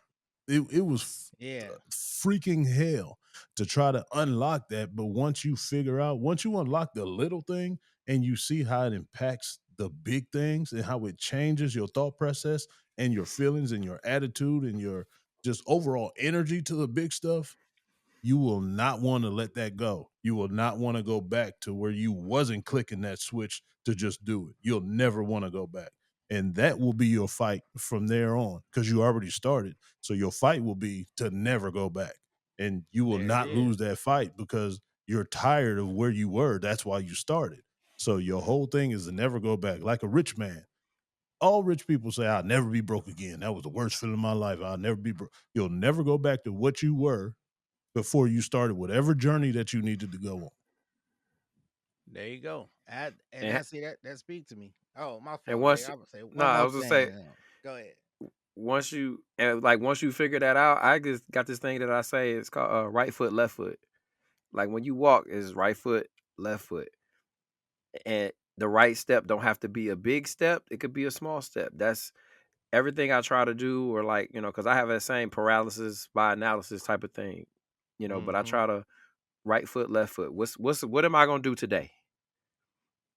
S1: It was
S4: yeah,
S1: freaking hell to try to unlock that. But once you unlock the little thing and you see how it impacts the big things and how it changes your thought process and your feelings and your attitude and your just overall energy to the big stuff, you will not want to let that go. You will not want to go back to where you wasn't clicking that switch to just do it. You'll never want to go back. And that will be your fight from there on because you already started. So your fight will be to never go back. And you will
S4: there it
S1: not
S4: is.
S1: lose that fight because you're tired of where you were. That's why you started. So your whole thing is to never go back. Like a rich man. All rich people say, I'll never be broke again. That was the worst feeling of my life. I'll never be broke. You'll never go back to what you were before you started whatever journey that you needed to go on.
S4: There you go. And
S5: And
S4: I see that speak to me. Oh, my
S5: and
S4: fault, Jay.
S5: once
S4: I would say
S5: no,
S4: one
S5: I
S4: more
S5: was gonna
S4: thing.
S5: say
S4: And go ahead.
S5: once you figure that out, I just got this thing that I say. It's called right foot, left foot. Like when you walk, is right foot, left foot, and the right step don't have to be a big step. It could be a small step. That's everything I try to do, or like because I have that same paralysis by analysis type of thing. But I
S4: Mm-hmm.
S5: try to right foot, left foot. What am I gonna do today?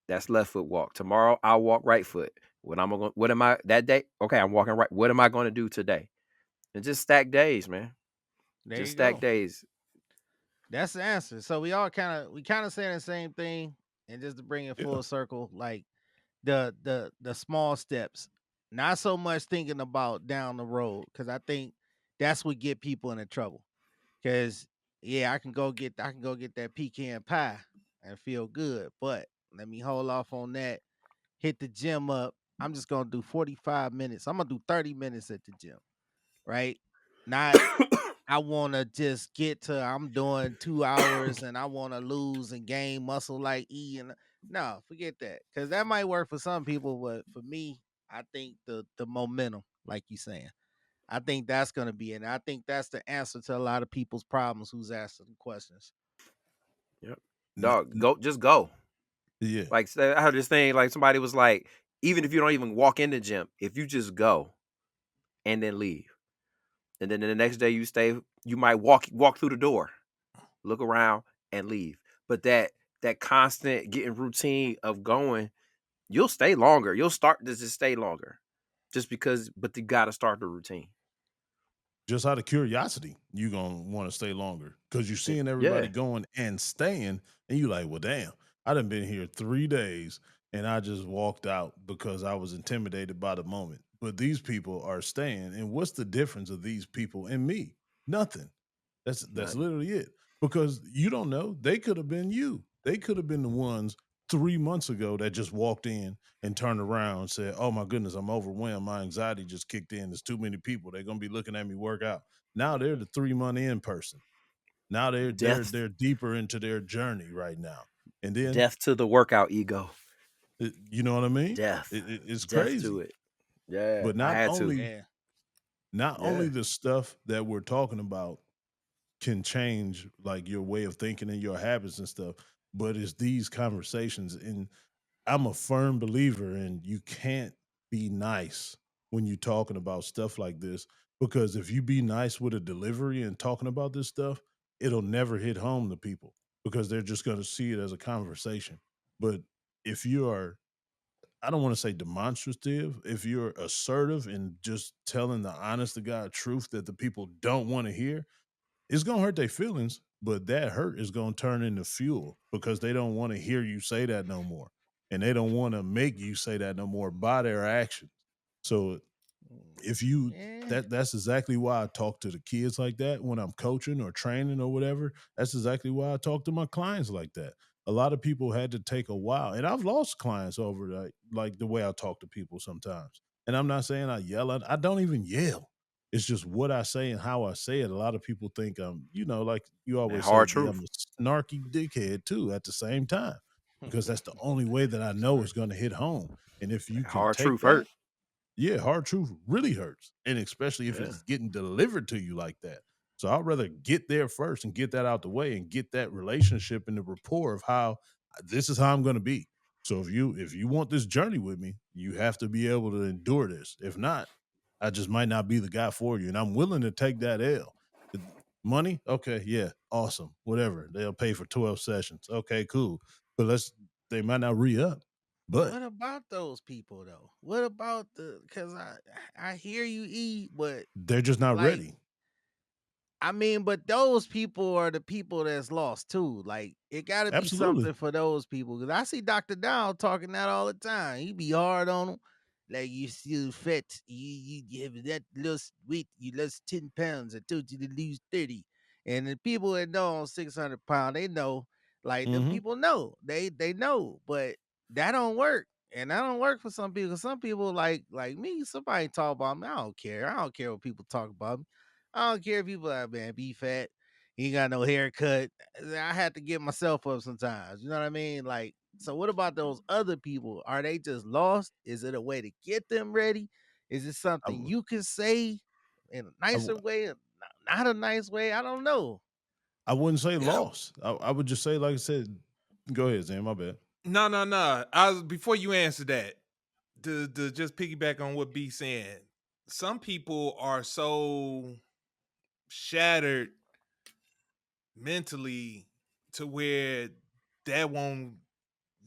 S5: That's left foot walk. Tomorrow I'll walk right foot. What am I that day? Okay, I'm walking right. What am I gonna do today? And just stack days, man.
S4: There
S5: Just
S4: you
S5: stack
S4: go.
S5: days.
S4: That's the answer. So we kind of saying the same thing, and just to bring it
S1: Yeah.
S4: full circle, like the small steps, not so much thinking about down the road, because I think that's what get people into trouble. Because yeah, I can go get that pecan pie and feel good, but let me hold off on that. Hit the gym up. I'm just gonna do 45 minutes. I'm gonna do 30 minutes at the gym, right? Not I wanna just get to I'm doing 2 hours and I wanna lose and gain muscle like E and no, forget that. Cause that might work for some people, but for me, I think the momentum, like you saying. I think that's gonna be it. And I think that's the answer to a lot of people's problems who's asking questions.
S5: Yep.
S1: N-
S5: Dog,
S1: n-
S5: just go.
S1: Yeah.
S5: Like I heard this thing, like somebody was like, even if you don't even walk in the gym, if you just go and then leave, and then the next day you stay, you might walk through the door, look around, and leave. But that constant getting routine of going, you'll stay longer. You'll start to just stay longer, just because. But you got to start the routine.
S1: Just out of curiosity, you gonna want to stay longer because you're seeing everybody
S5: Yeah,
S1: going and staying, and you like, well, damn, I done been here 3 days, and I just walked out because I was intimidated by the moment. But these people are staying, and what's the difference of these people and me? Nothing. That's
S5: nothing.
S1: literally it. Because you don't know, they could have been you. They could have been the ones 3 months ago that just walked in and turned around and said, "Oh my goodness, I'm overwhelmed. My anxiety just kicked in. There's too many people. They're gonna be looking at me work out." Now they're the 3 month in person. Now
S5: Death,
S1: they're deeper into their journey right now. And then
S5: death to the workout ego.
S1: you know what I mean?
S5: Death,
S1: It's
S5: death to
S1: crazy.
S5: it. Yeah,
S1: But
S5: I
S1: not
S5: had to.
S1: only
S4: Yeah.
S1: not
S5: Yeah,
S1: only the stuff that we're talking about can change like your way of thinking and your habits and stuff, but it's these conversations. And I'm a firm believer in you can't be nice when you're talking about stuff like this, because if you be nice with a delivery and talking about this stuff, it'll never hit home to people because they're just going to see it as a conversation. But if you are, I don't want to say demonstrative, if you're assertive and just telling the honest to God truth that the people don't want to hear, it's gonna hurt their feelings, but that hurt is gonna turn into fuel because they don't want to hear you say that no more. And they don't want to make you say that no more by their actions. So if you
S4: Yeah.
S1: that's exactly why I talk to the kids like that when I'm coaching or training or whatever. That's exactly why I talk to my clients like that. A lot of people had to take a while, and I've lost clients over like the way I talk to people sometimes. And I'm not saying I yell I don't even yell. It's just what I say and how I say it. A lot of people think like you
S5: that
S1: always say,
S5: hard
S1: B,
S5: truth.
S1: I'm a snarky dickhead too at the same time because that's the only way that I know is going to hit home. And if you
S5: That
S1: can
S5: hard
S1: take
S5: truth
S1: that,
S5: hurt.
S1: yeah, hard truth really hurts, and especially if
S5: Yeah,
S1: it's getting delivered to you like that. So I'd rather get there first and get that out the way and get that relationship and the rapport of how this is how I'm going to be. So if you want this journey with me, you have to be able to endure this. If not, I just might not be the guy for you, and I'm willing to take that L. The money, okay, yeah, awesome, whatever. They'll pay for 12 sessions. Okay, cool, but they might not re up, but
S4: What about those people though? What about the cause I hear you eat, but
S1: they're just not
S4: like
S1: ready.
S4: I mean, but those people are the people that's lost too. Like it got to be
S1: Absolutely.
S4: something for those people. Cause I see Dr. Down talking that all the time. He be hard on them. Like you still fat. You have that lost weight. You lost 10 pounds. I told you to lose 30. And the people that know on 600 pounds, they know. Like them
S1: Hmm.
S4: people know. They know. But that don't work. And that don't work for some people. Some people like me. Somebody talk about me. I don't care. I don't care what people talk about me. I don't care if people like, man, be fat. He ain't got no haircut. I had to get myself up sometimes. You know what I mean? Like, so what about those other people? Are they just lost? Is it a way to get them ready? Is it
S1: I,
S4: something
S1: w-
S4: you can say in a
S1: I, w-
S4: nicer way, not a nice way? I don't know.
S1: I wouldn't say
S3: Yeah.
S1: loss. I would just say, like I said, go ahead, Zan. My bad.
S3: No, no, no. I was before you answer that, to just piggyback on what B saying. Some people are so shattered mentally to where that won't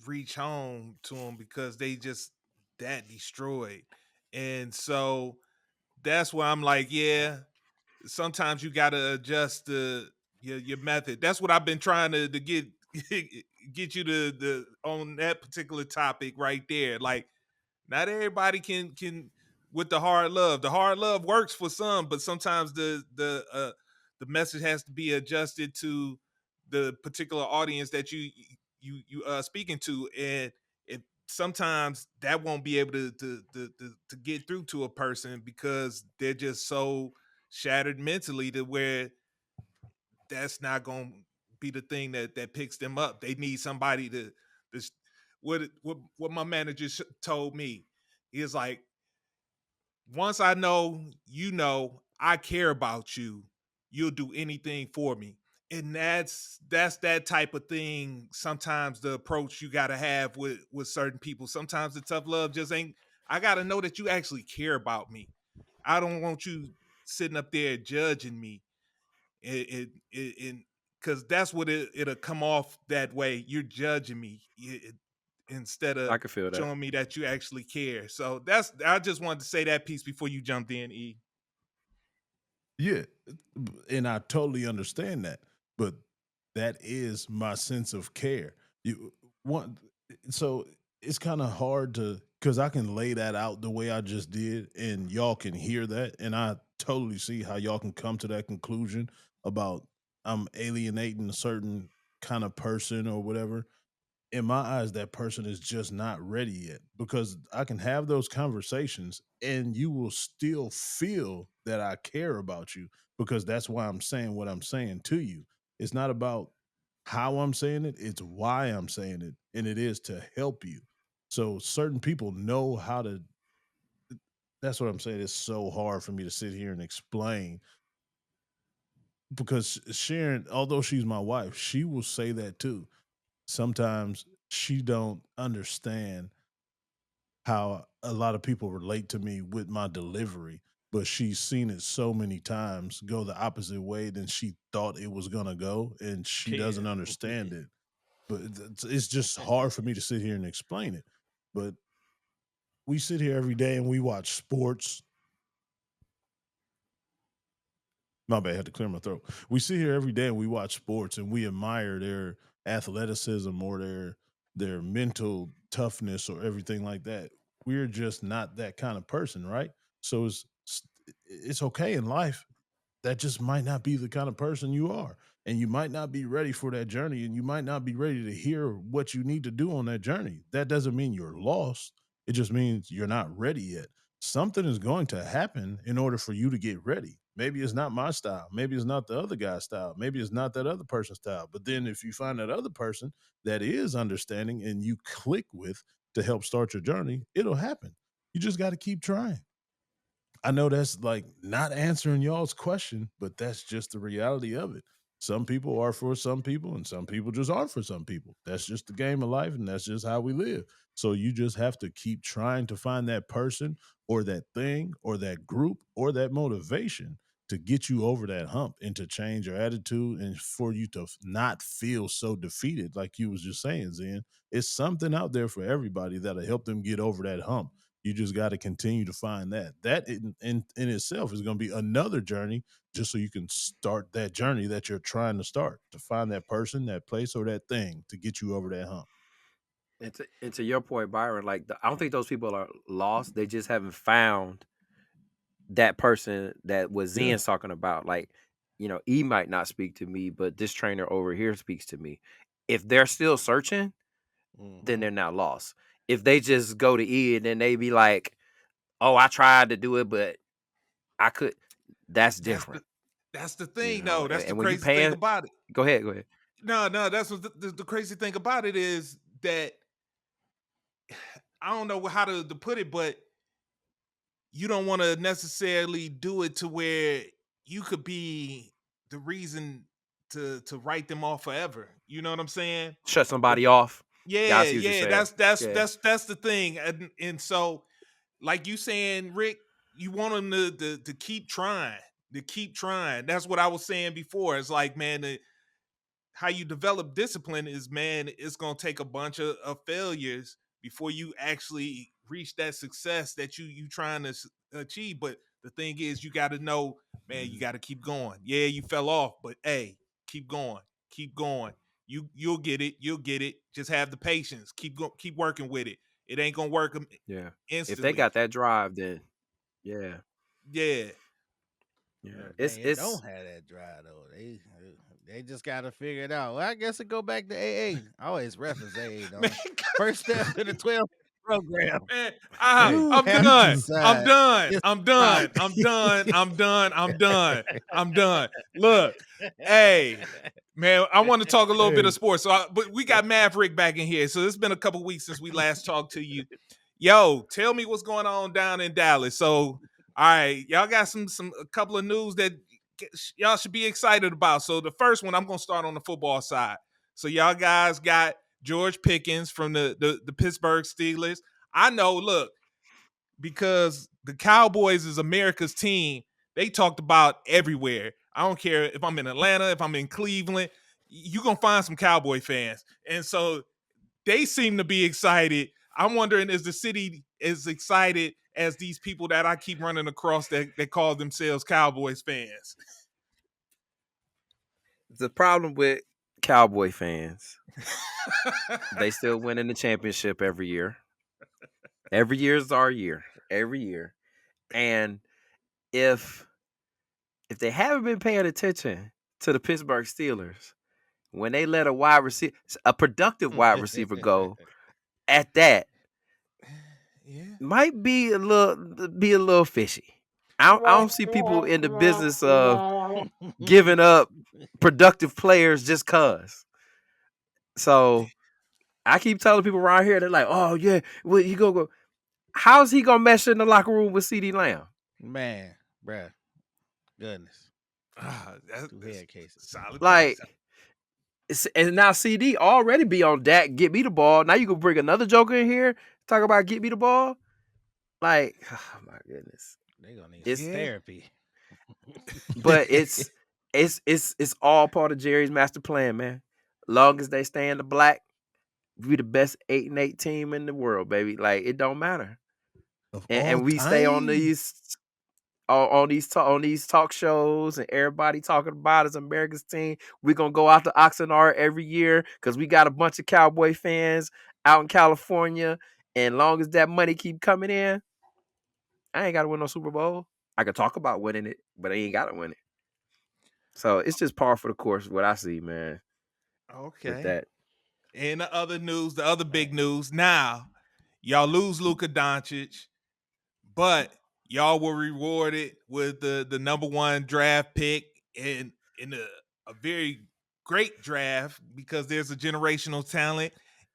S3: reach home to them because they just that destroyed. And so that's why I'm like, yeah, sometimes you gotta adjust your method. That's what I've been trying to get get you to the on that particular topic right there. Like not everybody can with the hard love. The hard love works for some, but sometimes the message has to be adjusted to the particular audience that you speaking to. And if sometimes that won't be able to get through to a person because they're just so shattered mentally to where that's not going to be the thing that picks them up. They need somebody to what my manager told me. He was like, once I know I care about you, you'll do anything for me. And that's that type of thing. Sometimes the approach you gotta have with certain people. Sometimes the tough love just ain't. I gotta know that you actually care about me. I don't want you sitting up there judging me, and because that's what it'll come off that way. You're judging me instead of
S5: I can feel that.
S3: showing me that you actually care. So I just wanted to say that piece before you jumped in, E.
S1: Yeah, and I totally understand that, but that is my sense of care. You want so it's kind of hard to because I can lay that out the way I just did, and y'all can hear that, and I totally see how y'all can come to that conclusion about I'm alienating a certain kind of person or whatever. In my eyes, that person is just not ready yet because I can have those conversations and you will still feel that I care about you because that's why I'm saying what I'm saying to you. It's not about how I'm saying it, it's why I'm saying it, and it is to help you. So certain people know how to. That's what I'm saying. It's so hard for me to sit here and explain because Sharon, although she's my wife, she will say that too. Sometimes she don't understand how a lot of people relate to me with my delivery, but she's seen it so many times go the opposite way than she thought it was gonna go, and she doesn't
S4: Yeah.
S1: understand it. But it's just hard for me to sit here and explain it. But we sit here every day and we watch sports. My bad, I had to clear my throat. We sit here every day and we watch sports and we admire their athleticism or their mental toughness or everything like that. We're just not that kind of person, right? So it's okay in life. That just might not be the kind of person you are. And you might not be ready for that journey and you might not be ready to hear what you need to do on that journey. That doesn't mean you're lost. It just means you're not ready yet. Something is going to happen in order for you to get ready. Maybe it's not my style. Maybe it's not the other guy's style. Maybe it's not that other person's style. But then if you find that other person that is understanding and you click with to help start your journey, it'll happen. You just got to keep trying. I know that's like not answering y'all's question, but that's just the reality of it. Some people are for some people, and some people just aren't for some people. That's just the game of life, and that's just how we live. So you just have to keep trying to find that person or that thing or that group or that motivation to get you over that hump and to change your attitude and for you to not feel so defeated, like you was just saying, Zen. It's something out there for everybody that'll help them get over that hump. You just got to continue to find that. That in itself is going to be another journey, just so you can start that journey that you're trying to start to find that person, that place, or that thing to get you over that hump.
S5: And to your point, Byron, like I don't think those people are lost. They just haven't found that person that what
S1: Yeah.
S5: Zen's talking about. Like, E might not speak to me, but this trainer over here speaks to me. If they're still searching, then they're not lost. If they just go to E and then they be like, "Oh, I tried to do it, but I could," that's
S3: That's
S5: different.
S3: the thing, though. That's the
S5: And when you
S3: crazy thing
S5: paying,
S3: about it.
S5: go ahead.
S3: No, that's what the crazy thing about it is that I don't know how to put it, but you don't want to necessarily do it to where you could be the reason to write them off forever. You know what I'm saying?
S5: Shut
S3: If-
S5: somebody off. Yeah, I
S3: Yeah,
S5: see what you're
S3: yeah,
S5: saying. Yeah.
S3: that's the thing, and so like you saying, Rick, you want them to keep trying, to keep trying. That's what I was saying before. It's like, man, how you develop discipline is, man, it's gonna take a bunch of failures before you actually reach that success that you trying to achieve. But the thing is, you got to know, man, you got to keep going. Yeah, you fell off, but hey, keep going, keep going. You'll get it. You'll get it. Just have the patience. Keep working with it. It ain't gonna work
S5: Yeah. If they
S3: instantly.
S5: got that drive, then yeah.
S3: Yeah,
S5: Yeah.
S4: They don't have that drive though. They just gotta figure it out. Well, I guess it go back to AA. I always reference AA.
S3: man.
S4: Don't I? First step to the 12. program.
S3: Man,
S1: Hey,
S3: I'm
S1: you
S3: done.
S1: just-
S3: I'm done.
S4: It's
S3: I'm done.
S4: right.
S3: I'm done. I'm done. I'm done. I'm done. Look, hey, man, I want to talk a little bit
S1: Hey.
S3: of sports. But we got Maverick back in here. So it's been a couple weeks since we last talked to you. Yo, tell me what's going on down in Dallas. So, all right, y'all got a couple of news that y'all should be excited about. So the first one, I'm gonna start on the football side. So y'all guys got George Pickens from the Pittsburgh Steelers. I know, look, because the Cowboys is America's team, they talked about everywhere. I don't care if I'm in Atlanta, if I'm in Cleveland, you're going to find some Cowboy fans. And so they seem to be excited. I'm wondering, is the city as excited as these people that I keep running across that call themselves Cowboys fans?
S5: The problem with Cowboy fans, they still winning the championship every year. Every year is our year. Every year. And if they haven't been paying attention to the Pittsburgh Steelers, when they let a productive wide receiver go at that,
S3: Yeah.
S5: might be a little fishy. I don't see people in the business of giving up productive players just cause. So I keep telling people around here, they're like, "Oh yeah, well, you go. How's he gonna mesh in the locker room with CeeDee Lamb?"
S4: Man, bruh. Goodness.
S3: That's
S4: Two head cases.
S3: solid.
S5: Like, and now CD already be on Dak, get me the ball. Now you can bring another joker in here, talk about get me the ball. Like, oh my goodness.
S4: They're gonna need
S5: It's-
S4: some therapy.
S5: But it's all part of Jerry's master plan, man. Long as they stay in the black, we the best 8-8 team in the world, baby. Like, it don't matter.
S1: Of
S5: And
S1: all
S5: we stay on
S1: time.
S5: these talk shows, and everybody talking about us America's team. We're gonna go out to Oxnard every year because we got a bunch of Cowboy fans out in California. And long as that money keep coming in, I ain't gotta win no Super Bowl. I could talk about winning it, but I ain't gotta win it. So it's just par for the course. What I see, man.
S3: Okay.
S5: With that,
S3: And the other news, the other big news. Now, y'all lose Luka Doncic, but y'all were rewarded with the number one draft pick in a very great draft because there's a generational talent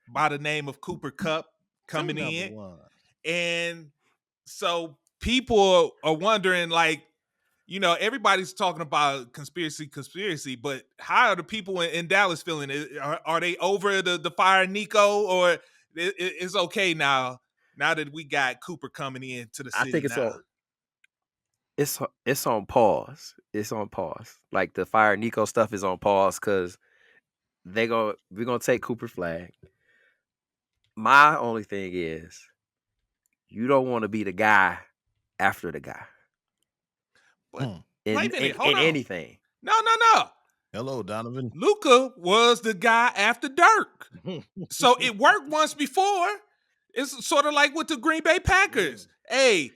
S3: by the name of Cooper Kupp coming in.
S4: One.
S3: And so people are wondering, like, you know, everybody's talking about conspiracy, but how are the people in Dallas feeling? Are they over the fire Nico, or it's okay now that we got Cooper coming in to the city?
S5: I think it's
S3: now?
S5: on. It's on pause. It's on pause. Like the fire Nico stuff is on pause because we're gonna take Cooper Flag. My only thing is, you don't want to be the guy after the guy
S3: But
S5: in,
S3: wait a minute,
S5: in,
S3: hold
S5: in
S3: on.
S5: anything.
S3: No.
S1: Hello, Donovan.
S3: Luka was the guy after Dirk, so it worked once before. It's sort of like with the Green Bay Packers. Hey,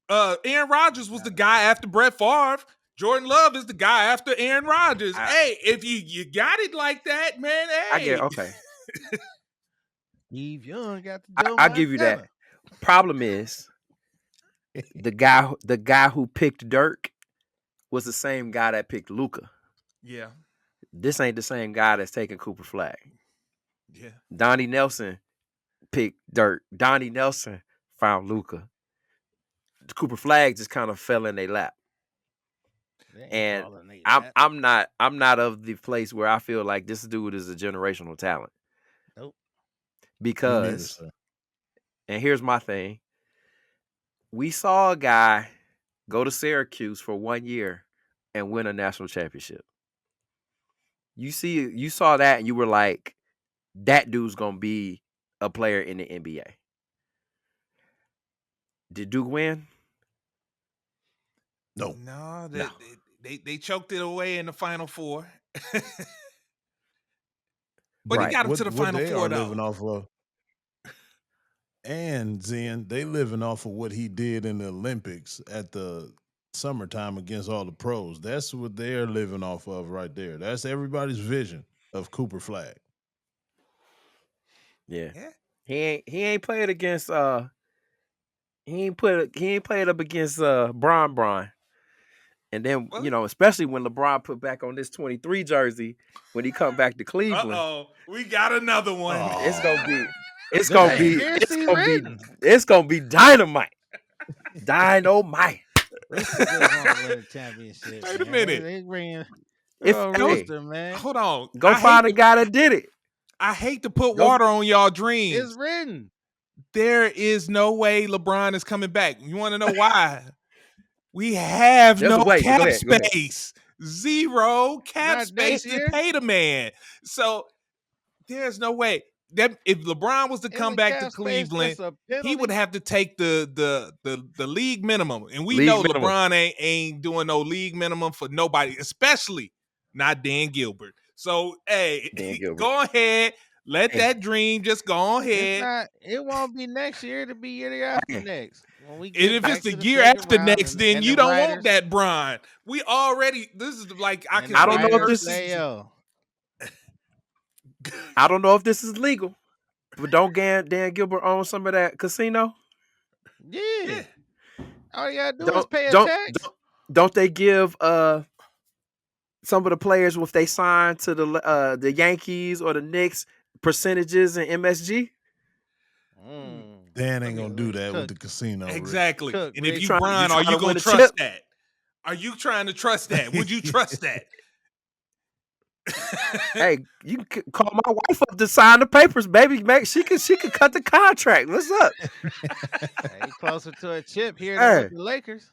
S3: Aaron Rodgers was the guy after Brett Favre. Jordan Love is the guy after Aaron Rodgers. Hey, if you got it like that, man, hey.
S5: I get okay.
S4: Steve Young got the Joe
S5: I'll give you that.
S4: Montana.
S5: Problem is, the guy who picked Dirk was the same guy that picked Luka.
S3: Yeah.
S5: This ain't the same guy that's taking Cooper Flag.
S3: Yeah.
S5: Donnie Nelson picked Dirk. Donnie Nelson found Luka. Cooper Flag just kind of fell in their lap. And I'm not of the place where I feel like this dude is a generational talent.
S4: Nope.
S5: Because, and here's my thing. We saw a guy go to Syracuse for 1 year and win a national championship. You saw that and you were like, that dude's going to be a player in the NBA. Did Duke win?
S1: No.
S3: No, they choked it away in the Final Four. But
S5: Right.
S3: he got him to the Final
S1: they
S3: Four,
S1: are
S3: though.
S1: living off of. And Zen, they living off of what he did in the Olympics at the summertime against all the pros. That's what they're living off of right there. That's everybody's vision of Cooper Flag.
S5: Yeah. He ain't played against he ain't played up against Bron. And then,
S3: What?
S5: especially when LeBron put back on this 23 jersey when he come back to Cleveland,
S3: We got another one.
S5: it's gonna be it's
S4: The
S5: gonna be
S4: conspiracy written.
S5: it's gonna be dynamite. Dynamite.
S4: Rooster just want to win a championship.
S3: Wait a
S4: man.
S3: minute.
S4: They bring
S5: If
S4: Rooster, man.
S3: Hold on.
S5: go find a guy that did it.
S3: I hate to put
S5: Go-
S3: water on y'all dreams.
S4: It's written.
S3: There is no way LeBron is coming back. You want to know why? We have
S5: There's a
S3: no
S5: way. Go
S3: cap
S5: ahead, go ahead.
S3: space. Zero cap
S4: Not
S3: space
S4: next
S3: to
S4: year?
S3: pay the man. So there's no way. That if LeBron was to
S4: In
S3: come
S4: the
S3: back to
S4: cap space,
S3: Cleveland,
S4: that's a
S3: he would
S4: penalty.
S3: have to take the league minimum. And we
S5: League
S3: know
S5: minimum.
S3: LeBron ain't doing no league minimum for nobody, especially not Dan Gilbert. So hey,
S5: Dan Gilbert.
S3: go ahead. Let
S5: Hey.
S3: that dream just go
S4: It's
S3: ahead.
S4: not. It won't be next year. It'll be year after
S5: Hey.
S4: next. When we
S3: And
S4: get
S3: if
S4: back
S3: it's the
S4: to
S3: year
S4: second
S3: after
S4: round
S3: next, then
S4: and
S3: you
S4: the
S3: don't want
S4: writers-
S3: that Bron. We already this is like I
S4: and
S3: can
S4: the
S5: I don't know if
S4: writers
S5: this
S4: say,
S5: is-
S4: yo,
S5: I don't know if this is legal, but don't Dan Gilbert own some of that casino?
S4: yeah. All you gotta do is
S5: Don't
S4: pay a
S5: don't,
S4: tax.
S5: don't they give some of the players if they sign to the Yankees or the Knicks percentages in MSG?
S1: Dan ain't gonna do that with
S4: Cook.
S1: the casino. Rick.
S3: exactly.
S4: Cook,
S3: And if
S4: Rick.
S3: you
S5: Trying-
S3: Bron,
S5: you
S3: are
S5: trying
S3: you
S5: to
S3: gonna
S5: win a
S3: trust
S5: chip?
S3: that? Are you trying to trust that? Would you trust that?
S5: Hey, you can call my wife up to sign the papers, baby. She could cut the contract. What's up?
S4: Hey, closer to a chip here
S5: Hey.
S4: than with the Lakers.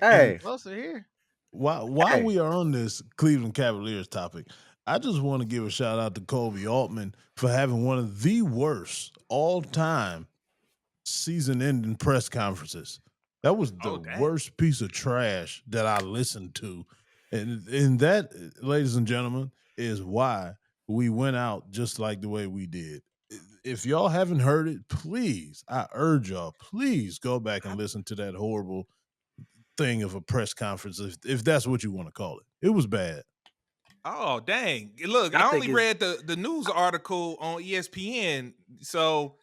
S5: Hey.
S4: Closer here.
S1: While
S5: Hey.
S1: we are on this Cleveland Cavaliers topic, I just want to give a shout out to Kobe Altman for having one of the worst all-time season-ending press conferences. That was the
S3: Oh, dang.
S1: worst piece of trash that I listened to, and that, ladies and gentlemen, is why we went out just like the way we did. If y'all haven't heard it, please, I urge y'all, please go back and listen to that horrible thing of a press conference, if that's what you want to call it. It was bad.
S3: Oh, dang. Look,
S5: I
S3: I
S5: think
S3: only read the news article on ESPN. So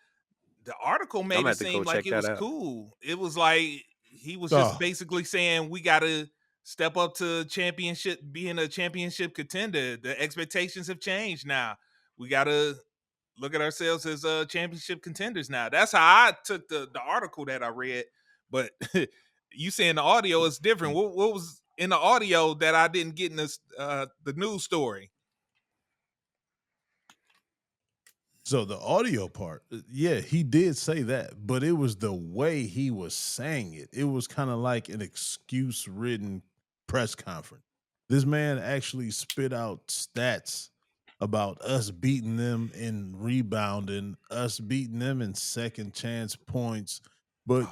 S3: the article made
S5: gonna
S3: it
S5: have to go
S3: seem like
S5: check
S3: it
S5: that
S3: was
S5: out.
S3: cool. It was like he was just
S1: Oh.
S3: basically saying we got to step up to championship, being a championship contender. The expectations have changed now. We got to look at ourselves as championship contenders now. That's how I took the article that I read. But you saying the audio is different. What was in the audio that I didn't get in this, the news story?
S1: So the audio part, yeah, he did say that, but it was the way he was saying it. It was kind of like an excuse-ridden press conference. This man actually spit out stats about us beating them in rebounding, us beating them in second chance points, but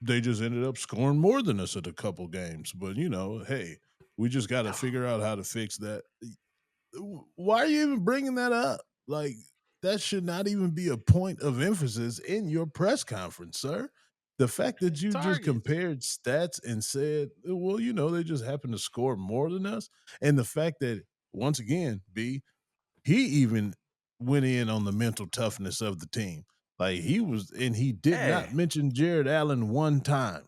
S1: they just ended up scoring more than us at a couple games. But hey, we just got to figure out how to fix that. Why are you even bringing that up? Like, that should not even be a point of emphasis in your press conference, sir. The fact that you just
S4: Targets.
S1: compared stats and said, well, they just happen to score more than us. And the fact that, once again, B, he even went in on the mental toughness of the team. Like, he did not mention Jared Allen one time.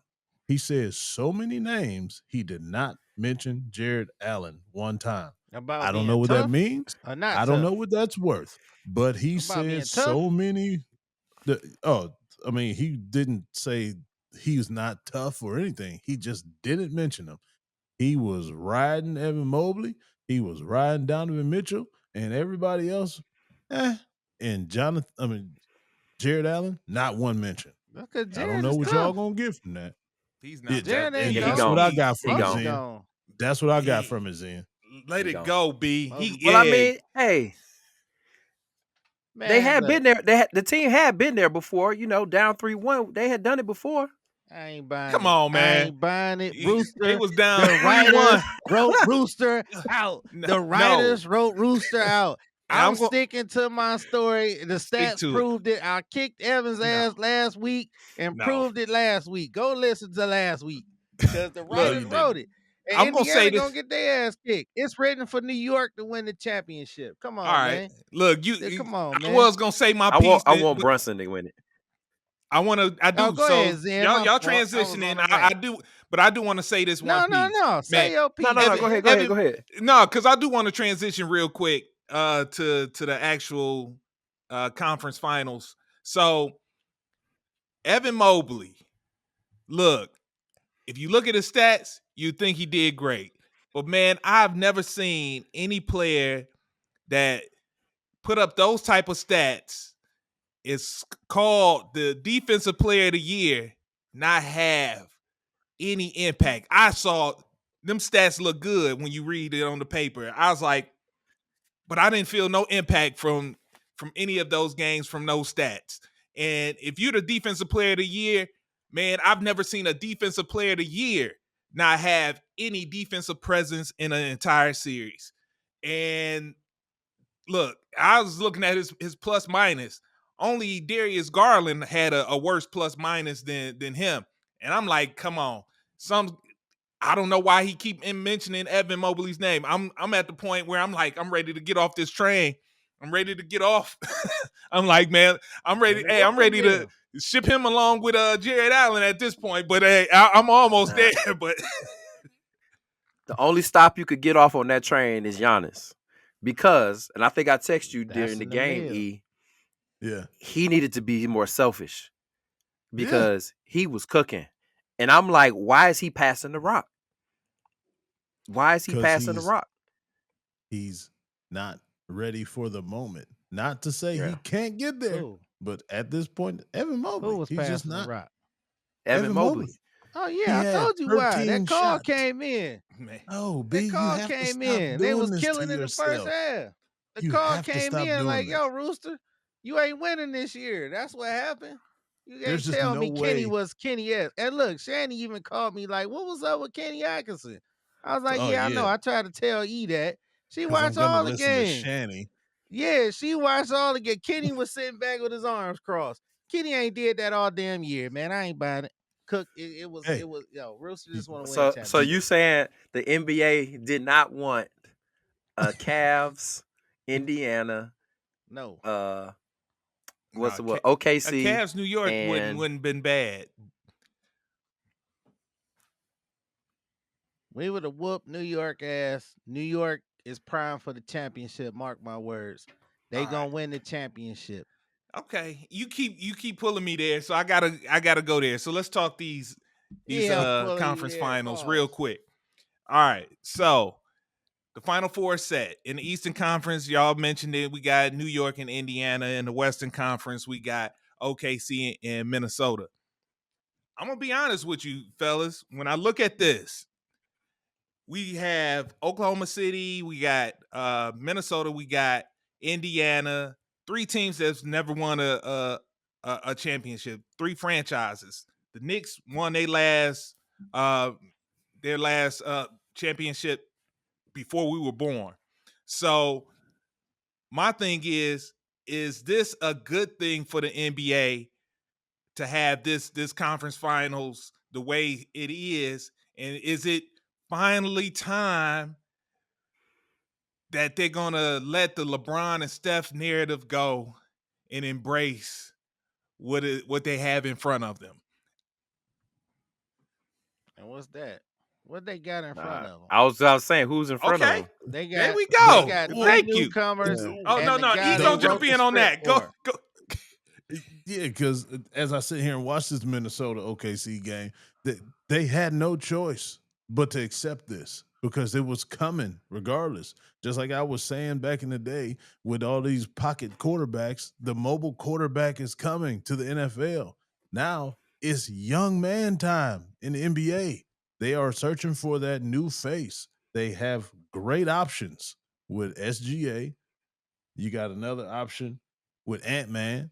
S1: He says so many names, he did not mention Jared Allen one time.
S4: About
S1: I don't
S4: being
S1: know what that
S4: tough
S1: means.
S4: or not
S1: I don't know
S4: tough?
S1: what that's worth. But he
S4: About being
S1: said so
S4: tough?
S1: many. He didn't say he's not tough or anything. He just didn't mention him. He was riding Evan Mobley. He was riding Donovan Mitchell, and everybody else. And Jared Allen, not one mention.
S4: Because
S1: I
S4: Jared
S1: don't know
S4: is
S1: what y'all
S4: tough.
S1: gonna get from that.
S3: He's not.
S1: Yeah,
S4: Jared
S1: and
S4: ain't
S1: that's
S4: gone.
S1: what I got from
S5: He
S1: it,
S5: gone.
S1: Zen.
S4: Gone.
S1: That's what I got
S3: He-
S1: from it, Zen.
S3: Let
S5: He
S3: it
S5: gone.
S3: go, B.
S5: Well, I mean, hey,
S4: Man,
S5: they had
S4: look,
S5: been there. The team had been there before. Down 3-1. They had done it before.
S4: I ain't buying
S3: Come
S4: it.
S3: on,
S4: I
S3: man.
S4: ain't buying it.
S3: They
S4: Rooster.
S3: was down
S4: The
S3: 3-1.
S4: writers wrote Rooster out.
S3: No,
S4: The writers wrote Rooster out.
S3: And
S4: I'm
S3: I'm go-
S4: sticking to my story. The
S3: Stick
S4: stats
S3: to it.
S4: proved it. I kicked Evans'
S3: No.
S4: ass last week and
S3: No.
S4: proved it last week. Go listen to last week because the writers
S3: you
S4: wrote it. And
S3: I'm gonna say
S4: Indiana
S3: this.
S4: gonna get their ass kicked. It's written for New York to win the championship. Come
S3: All
S4: on,
S3: right,
S4: man.
S3: look,
S4: Come on,
S3: I
S4: man.
S3: was gonna say my
S5: I
S3: piece.
S5: want Brunson to win it.
S3: I
S4: Oh,
S3: do.
S4: go
S3: So
S4: ahead, Zen.
S3: y'all
S4: My fault.
S3: transitioning.
S4: I was on a
S3: I
S4: rant.
S3: do, but I do want to say this
S4: No,
S3: one piece.
S4: Say
S3: Man,
S4: your piece.
S5: No,
S3: Evan-
S5: go ahead.
S3: Evan- No, because I do want to transition real quick to the actual conference finals. So Evan Mobley, look, if you look at his stats, you think he did great. But man, I've never seen any player that put up those type of stats. It's called the defensive player of the year, not have any impact. I saw them stats look good when you read it on the paper. I was like, but I didn't feel no impact from any of those games from those stats. And if you're the defensive player of the year, man, I've never seen a defensive player of the year not have any defensive presence in an entire series. And look, I was looking at his plus minus. Only Darius Garland had a worse plus minus than him. And I'm like, come on. I don't know why he keep mentioning Evan Mobley's name. I'm at the point where I'm like, I'm ready to get off this train. I'm ready to get off. I'm like, man, I'm ready. Hey, I'm ready to ship him along with Jared Allen at this point. But hey, I'm almost there. But
S5: the only stop you could get off on that train is Giannis. Because, and I think I texted you during the game, E.
S1: Yeah.
S5: He needed to be more selfish because he was cooking. And I'm like, why is he passing the rock? Why is he passing the rock?
S1: He's not ready for the moment. Not to say he can't get there, but at this point, Evan Mobley,
S4: Who was
S1: he's
S4: passing
S1: just not.
S4: the rock?
S5: Evan Mobley.
S4: Oh yeah, I told you why. That call
S1: shots.
S4: came in.
S3: man,
S1: Oh, B,
S4: That call
S1: you have
S4: came
S1: to stop
S4: in. They
S1: doing
S4: was
S1: this
S4: killing
S1: to
S4: in the first
S1: yourself.
S4: half. The
S1: You
S4: call
S1: have to
S4: came
S1: stop
S4: in
S1: doing
S4: like,
S1: this.
S4: yo, Rooster, you ain't winning this year. That's what happened. You
S1: There's
S4: can't
S1: just
S4: tell
S1: no
S4: me Kenny
S1: way.
S4: was Kenny S. And look, Shanny even called me like, what was up with Kenny Atkinson? I was like,
S1: Oh,
S4: yeah, I know.
S1: yeah.
S4: I tried to tell E that. She
S1: 'Cause I'm
S4: watched
S1: gonna
S4: all the
S1: listen to
S4: games.
S1: Shanny.
S4: Yeah, she watched all the games. Kenny was sitting back with his arms crossed. Kenny ain't did that all damn year, man. I ain't buying it. Cook, it was, yo, Rooster just want to win a championship.
S5: So you saying the NBA did not want Cavs, Indiana,
S4: no,
S5: what's
S3: nah,
S5: what OKC,
S3: Cavs New York
S5: and
S3: wouldn't been bad.
S4: we would have whooped New York ass. New York is prime for the championship. Mark my words. They gonna win the championship.
S3: Okay, you keep pulling me there, so I gotta go there. So let's talk these conference finals real quick. All right, so the Final Four set in the Eastern Conference, y'all mentioned it. We got New York and Indiana. In the Western Conference, we got OKC and Minnesota. I'm gonna be honest with you, fellas. When I look at this, we have Oklahoma City, we got Minnesota, we got Indiana. 3 teams that's never won a championship. 3 franchises. The Knicks won their last championship before we were born. So my thing is this a good thing for the NBA to have this conference finals the way it is? And is it finally time that they're gonna let the LeBron and Steph narrative go and embrace what they have in front of them?
S4: And what's that? What they got in front of them?
S5: I was saying, who's in front of them?
S4: They got,
S3: there we go.
S4: They got
S3: Thank you.
S4: newcomers.
S3: Oh no,
S4: he's
S3: gonna jump in on that. Go.
S1: Yeah, because as I sit here and watch this Minnesota OKC game, they had no choice but to accept this because it was coming regardless. Just like I was saying back in the day with all these pocket quarterbacks, the mobile quarterback is coming to the NFL. Now it's young man time in the NBA. They are searching for that new face. They have great options with SGA. You got another option with Ant-Man.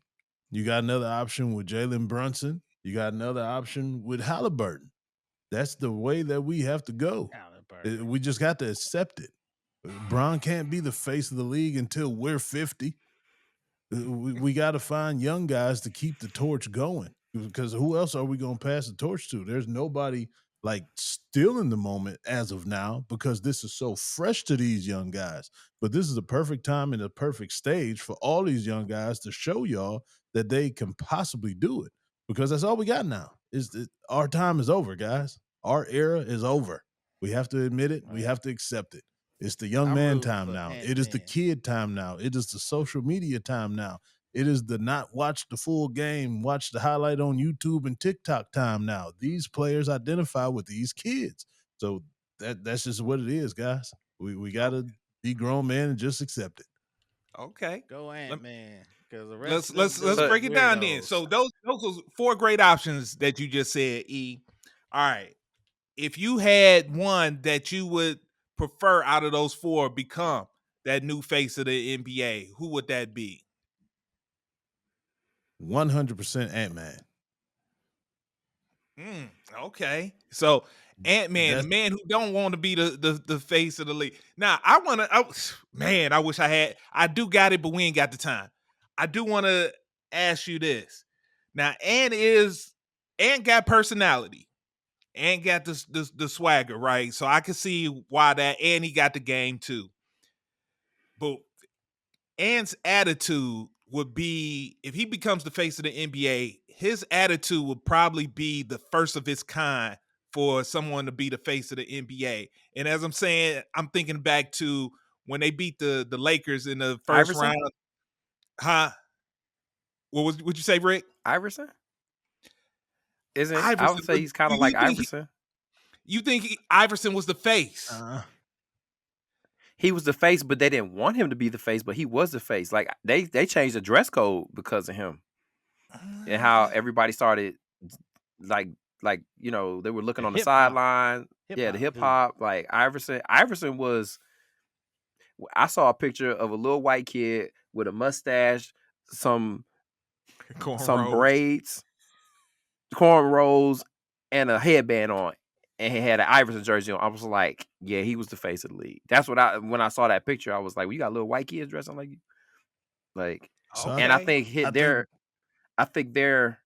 S1: You got another option with Jalen Brunson. You got another option with Halliburton. That's the way that we have to go. We just got to accept it. Bron can't be the face of the league until we're 50. We got to find young guys to keep the torch going because who else are we going to pass the torch to? There's nobody like still in the moment as of now because this is so fresh to these young guys. But this is a perfect time and a perfect stage for all these young guys to show y'all that they can possibly do it because that's all we got now. Our time is over, guys. Our era is over. We have to admit it. We
S4: Right.
S1: have to accept it. It's the young
S4: I'm
S1: man
S4: rooting
S1: time
S4: for
S1: now. It is the
S4: Ant-Man.
S1: kid time now. It is the social media time now. It is the not watch the full game, watch the highlight on YouTube and TikTok time now. These players identify with these kids. So that's just what it is, guys. We gotta be grown men and just accept it.
S3: Okay.
S4: Go
S3: Lem-
S4: Ant-Man. Because the rest
S3: Let's
S4: of them dudes
S3: break
S4: is
S3: it down then.
S4: weirdos.
S3: So those are 4 great options that you just said, E. All right. If you had one that you would prefer out of those 4 become that new face of the NBA, who would that be?
S1: 100% Ant-Man.
S3: Okay. So Ant-Man, the
S1: That's
S3: man who don't want to be the face of the league. Now, I wish I do got it, but we ain't got the time. I do want to ask you this. Now, Ant got personality. Ant got the swagger, right? So I can see why that, and he got the game too. But Ant's attitude would be, if he becomes the face of the NBA, his attitude would probably be the first of its kind for someone to be the face of the NBA. And as I'm saying, I'm thinking back to when they beat the Lakers in the first
S5: Iverson?
S3: round. Huh? What'd you say, Rick?
S5: Iverson? Isn't I
S3: Iverson.
S5: would say he's kind
S3: Do
S5: of
S3: you
S5: like
S3: think
S5: Iverson.
S3: You think Iverson was the face?
S5: He was the face, but they didn't want him to be the face, but he was the face. Like they changed the dress code because of him. And how everybody started like you know, they were looking on the
S4: hip-hop.
S5: sideline. Yeah, the
S4: Hip-hop
S5: hip
S4: dude.
S5: hop. Like Iverson was. I saw a picture of a little white kid with a mustache, some braids, cornrows, and a headband on, and he had an Iverson jersey on. I was like, yeah, he was the face of the league. That's what when I saw that picture, I was like, well, you got little white kids dressing like you, like.
S1: So
S5: And I
S3: Okay.
S5: think their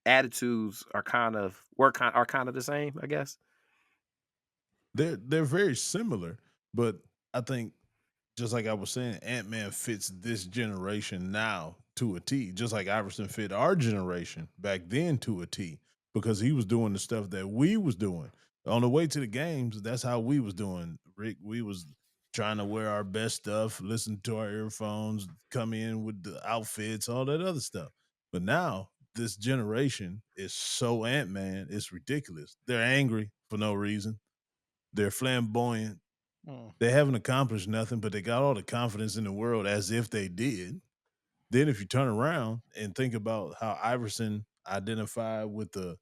S5: attitudes are kind of the same, I guess.
S1: they're very similar, but I think just like I was saying, Ant-Man fits this generation now to a T, just like Iverson fit our generation back then to a T, because he was doing the stuff that we was doing. On the way to the games, that's how we was doing, Rick. We was trying to wear our best stuff, listen to our earphones, come in with the outfits, all that other stuff. But now this generation is so Ant-Man, it's ridiculous. They're angry for no reason. They're flamboyant. They haven't accomplished nothing, but they got all the confidence in the world as if they did. Then if you turn around and think about how Iverson identified with the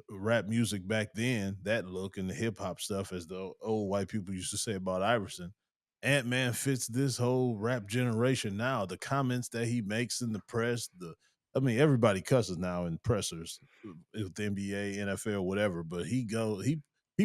S1: rap music back then, that look and the hip hop stuff, as the old white people used to say about Iverson, Ant-Man fits this whole rap generation now. The comments that he makes in the press, everybody cusses now in pressers with the NBA, NFL, whatever, but he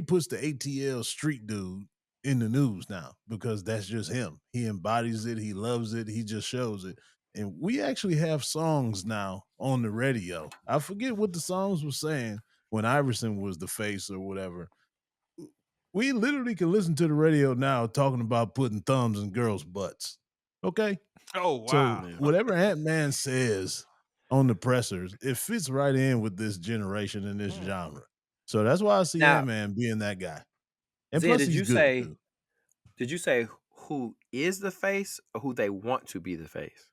S1: puts the ATL street dude in the news now because that's just him. He embodies it, he loves it, he just shows it. And we actually have songs now on the radio. I forget what the songs were saying when Iverson was the face or whatever. We literally can listen to the radio now talking about putting thumbs in girls' butts. Okay?
S3: Oh wow.
S1: So whatever Ant-Man says on the pressers, it fits right in with this generation and this genre. So that's why I see
S5: Now-
S1: Ant-Man being that guy. And
S5: Zia,
S1: plus
S5: did
S1: he's
S5: you
S1: good
S5: say
S1: too.
S5: did you say who is the face or who they want to be the face?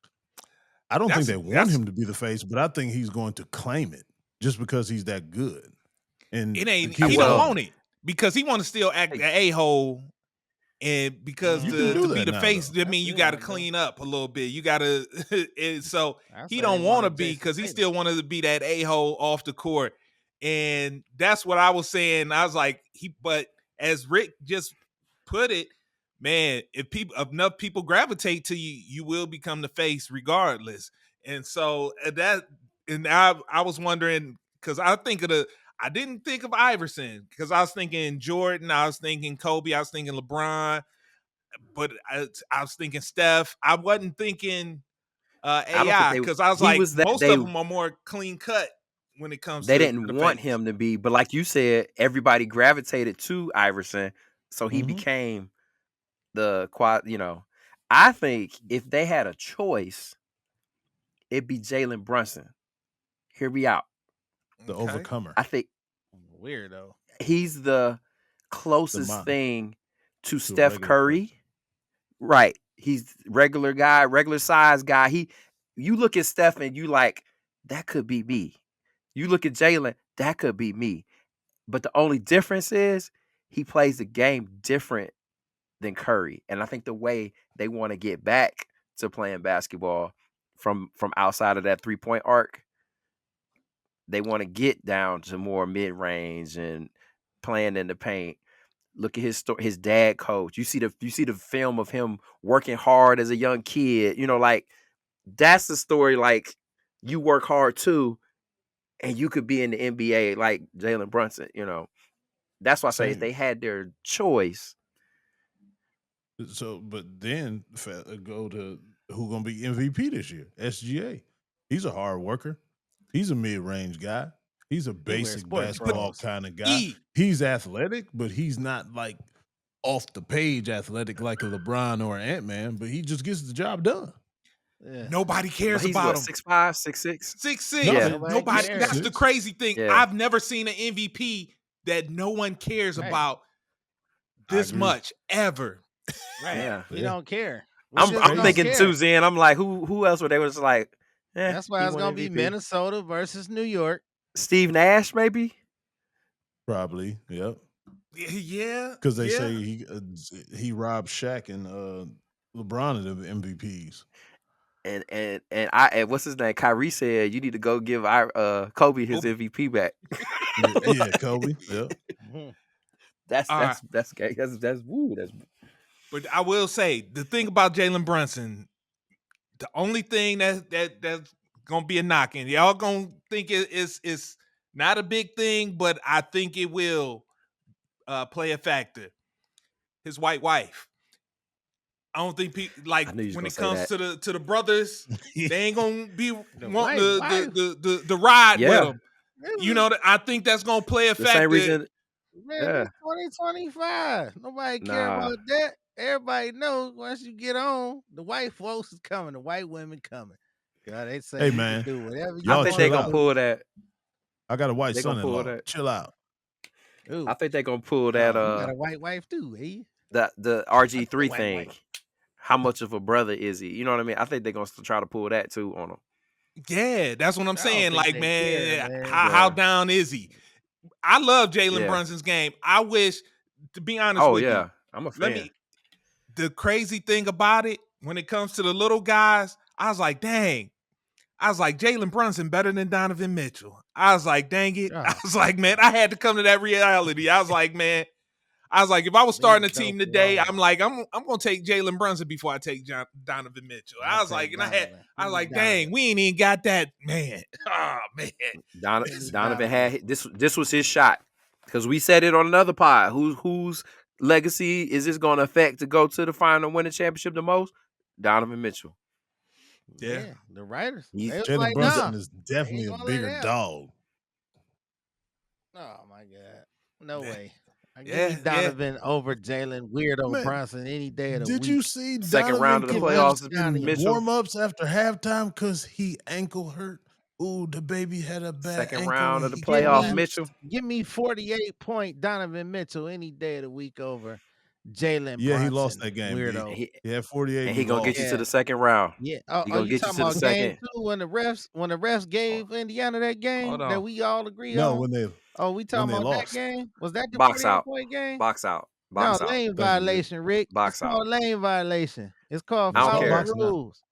S1: I don't think
S3: That's-
S1: they want
S3: that's-
S1: him to be the face, but I think he's going to claim it just because he's that good. And
S3: It ain't.
S1: the
S3: He
S1: kids
S3: don't
S1: love
S3: want
S1: him.
S3: it because he want to still act the a-hole, and because
S1: You
S3: to,
S1: can do
S3: to be
S1: that
S3: the
S1: now,
S3: face,
S1: though.
S3: that mean you
S4: That's
S3: got to
S4: good, though.
S3: clean up a little bit. You got to, so
S4: I
S3: he
S4: say
S3: don't
S4: they
S3: want to
S4: wanted
S3: be
S4: Jason
S3: because he
S4: Tatum.
S3: still wanted to be that a-hole off the court, and that's what I was saying. I was like, but as Rick just put it, man, if enough people gravitate to you, you will become the face regardless. And so I was wondering, because I didn't think of Iverson because I was thinking Jordan, I was thinking Kobe, I was thinking LeBron, but I was thinking Steph. I wasn't thinking
S5: don't think
S3: AI because I was
S5: he
S3: like,
S5: was that-
S3: most
S5: they-
S3: of them are more clean cut when it comes
S5: They
S3: to
S5: didn't
S3: the
S5: want
S3: Falcons.
S5: him to be, but like you said, everybody gravitated to Iverson, so he
S1: Mhm.
S5: became the quad. I think if they had a choice, it'd be Jalen Brunson. Hear me out.
S1: The
S3: Okay.
S1: overcomer.
S5: I think
S4: Weirdo.
S5: he's the closest
S1: model.
S5: thing to
S1: a
S5: Steph
S1: regular
S5: Curry. Right. He's regular guy, regular size guy. You look at Steph and you like, that could be me. You look at Jalen, that could be me. But the only difference is he plays the game different than Curry. And I think the way they want to get back to playing basketball from outside of that 3-point arc, they want to get down to more mid-range and playing in the paint. Look at his dad coach. You see the film of him working hard as a young kid. Like that's the story. Like you work hard too, and you could be in the NBA like Jalen Brunson. That's why I say if
S1: Same.
S5: they had their choice.
S1: So, but then go to who gonna be MVP this year? SGA. He's a hard worker. He's a mid-range guy. He's a
S4: wears
S1: basic
S4: sports
S1: basketball
S4: bras.
S1: kind of guy.
S3: E.
S1: He's athletic, but he's not like off the page athletic like a LeBron or an Ant-Man, but he just gets the job done.
S4: Yeah.
S3: Nobody
S5: But
S3: cares
S5: he's
S3: about
S5: what,
S3: him.
S5: 6'5", 6'6"?
S3: 6'6".
S1: No,
S5: Yeah.
S3: Nobody.
S4: cares.
S3: That's the
S1: 6'6".
S3: crazy thing.
S5: Yeah.
S3: I've never seen an MVP that no one cares
S4: Right.
S3: about
S1: I
S3: this
S1: agree.
S3: much ever.
S4: Right.
S5: Yeah.
S4: We
S1: Yeah.
S4: don't care. We
S5: I'm
S4: just
S5: I'm
S4: don't
S5: thinking
S4: care.
S5: too, Zen. I'm like, who else were they was like?
S4: That's why
S5: he
S4: it's
S5: won
S4: gonna be
S5: MVP.
S4: Minnesota versus New York.
S5: Steve Nash, maybe.
S1: Probably, yep.
S3: Yeah.
S1: Because they
S3: yeah.
S1: say he robbed Shaq and LeBron of the MVPs.
S5: And what's his name? Kyrie said you need to go give Kobe his
S3: Kobe.
S5: MVP back.
S1: Yeah, Kobe. Yep.
S5: That's
S3: All right.
S5: that's gay. That's woo. That's
S3: But I will say the thing about Jalen Brunson, the only thing that's gonna be a knock, and y'all gonna think it's not a big thing, but I think it will play a factor. His white wife. I don't think people like
S5: I knew you was
S3: when
S5: gonna
S3: it
S5: say
S3: comes to the brothers, they ain't gonna be wanting
S4: white wife?
S3: the ride with
S5: Yeah.
S3: them. You know, I think that's gonna play a
S5: the
S3: factor.
S5: same reason.
S4: Man,
S5: Yeah.
S4: it's 2025. Nobody care
S5: Nah.
S4: about that. Everybody knows once you get on, the white folks is coming, the white women coming. God, they say
S1: Hey,
S4: you can
S1: man,
S4: do whatever you
S1: y'all
S5: I
S4: want.
S5: think they
S1: chill
S5: gonna
S1: out.
S5: pull that.
S1: I got a white
S5: They gonna pull
S1: son-in-law.
S5: that.
S1: Chill out.
S4: Ooh.
S5: I think they gonna pull
S4: Oh,
S5: that.
S4: you got a white wife too, eh?
S5: The RG3
S4: white
S5: thing.
S4: wife.
S5: How much of a brother is he? You know what I mean? I think they're gonna try to pull that too on him.
S3: Yeah, that's what I'm
S4: I don't
S3: saying.
S4: think
S3: Like,
S4: they
S3: man,
S4: care, man.
S3: how
S5: Yeah.
S3: down is he? I love Jalen
S5: Yeah.
S3: Brunson's game. I wish, to be honest
S5: Oh
S3: with
S5: yeah,
S3: you,
S5: I'm a fan.
S3: the crazy thing about it, when it comes to the little guys, I was like, dang. I was like, Jalen Brunson better than Donovan Mitchell. I was like, dang it. I
S4: Oh.
S3: was like, man, I had to come to that reality. I was like, man, if I was starting a team
S4: dope
S3: today,
S4: wrong.
S3: I'm like, I'm gonna take Jalen Brunson before I take Donovan Mitchell. I was like, and I was like, dang, we ain't even got that, man. Oh man.
S5: Donovan had this was his shot because we said it on another pod. Whose legacy is this going to affect to go to the final, win the championship the most? Donovan Mitchell.
S3: Yeah.
S4: The writers.
S5: He's-
S4: They was
S1: Jalen
S4: like,
S1: Brunson
S4: nah.
S1: is definitely
S4: ain't
S1: a
S4: gonna let
S1: bigger
S4: it out.
S1: dog.
S4: Oh my God. No
S3: Yeah.
S4: way. I
S3: Yeah,
S4: give me Donovan over Jalen Weirdo
S1: Man,
S4: Brunson any day of the
S1: Did
S4: week.
S1: you see
S5: Second
S1: Donovan
S5: round of the
S1: get
S5: playoffs,
S1: benched in
S5: Mitchell.
S1: warm-ups after halftime because he ankle hurt? Ooh, the baby had a bad
S5: Second
S1: ankle
S5: round
S1: and
S5: of the
S1: he
S5: playoff,
S1: collapsed.
S5: Mitchell.
S4: Give me 48-point Donovan Mitchell any day of the week over Jalen
S1: Yeah,
S4: Brunson.
S1: he lost that game, B.
S4: Weirdo.
S5: He,
S1: He had 48
S5: and he gonna get you
S4: Yeah.
S5: to the second round.
S4: Yeah.
S5: He
S4: Oh,
S5: gonna
S4: you
S5: get you
S4: talking
S5: to the
S4: about game
S5: second.
S4: 2 when the refs gave Indiana that game
S3: Hold
S4: that
S3: on.
S4: we all agree
S1: No,
S4: on?
S1: when they
S4: We talking
S1: they
S4: about
S1: lost.
S4: that game? Was that the
S5: Box out.
S4: 48-point game?
S5: Box out.
S4: No,
S5: Box out.
S4: lane
S1: Thank you, Rick.
S4: violation, Rick.
S5: Box
S4: It's called
S5: out.
S4: lane violation. It's called
S5: I don't
S1: It's called
S5: care.
S4: following
S1: boxing out.
S4: rules.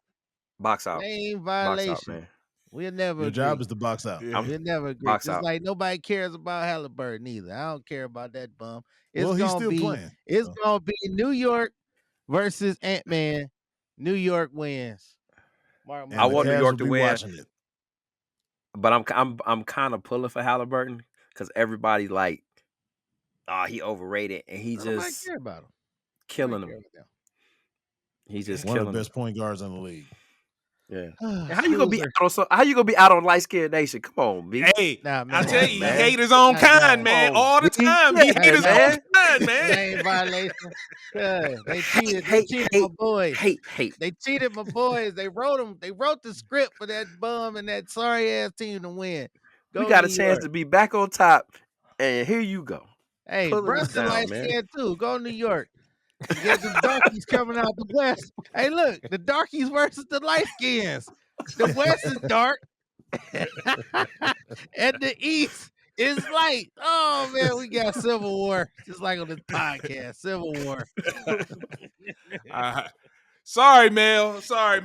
S5: Box out.
S4: Lane
S5: Box
S4: violation.
S5: out, man.
S4: We'll never
S1: Your
S4: agree.
S1: job is to box out.
S3: Yeah.
S4: We'll never agree.
S5: Box
S4: Just
S5: out.
S4: like nobody cares about Halliburton either. I don't care about that bum. It's
S1: Well, he's
S4: gonna
S1: still
S4: be
S1: playing.
S4: it's
S1: so.
S4: gonna be New York versus Ant-Man. New York wins. Mark
S1: And
S4: my
S5: I
S1: the
S5: want New
S1: Cavs
S5: York
S1: will
S5: to
S1: be
S5: win.
S1: watching it.
S5: But I'm kind of pulling for Halliburton because everybody like, he overrated and he
S4: Nobody
S5: just
S4: care about him.
S5: killing
S4: Nobody
S5: them.
S4: care about them.
S5: He's just
S1: One of
S5: killing
S1: the
S5: them.
S1: best point guards in the league.
S5: Yeah. And how you gonna be out on Light Skin Nation? Come on, B.
S3: Hey,
S4: Nah,
S3: I
S4: man.
S3: tell you, he
S5: man.
S3: hate his own
S4: Nah,
S3: kind,
S4: nah.
S3: man.
S5: Come on,
S3: All the
S5: B.
S3: time,
S5: Yeah,
S3: he hate his
S5: man.
S3: own kind, man.
S4: Lane violation. Yeah, they cheated. They
S5: Hate,
S4: cheated
S5: hate,
S4: my boys.
S5: hate.
S4: They cheated my boys. They wrote the script for that bum and that sorry ass team to win.
S5: We
S4: Go
S5: got a
S4: New
S5: chance
S4: York.
S5: to be back on top, and here you go.
S4: Hey,
S5: Pulling us
S4: Brunson
S5: down,
S4: light
S5: man.
S4: skin too. Go New York. You get the darkies coming out the west. Hey, look, the darkies versus the light skins. The west is dark, and the east is light. Oh man, we got Civil War, just like on this podcast. Civil War.
S3: Sorry, Mel. Sorry.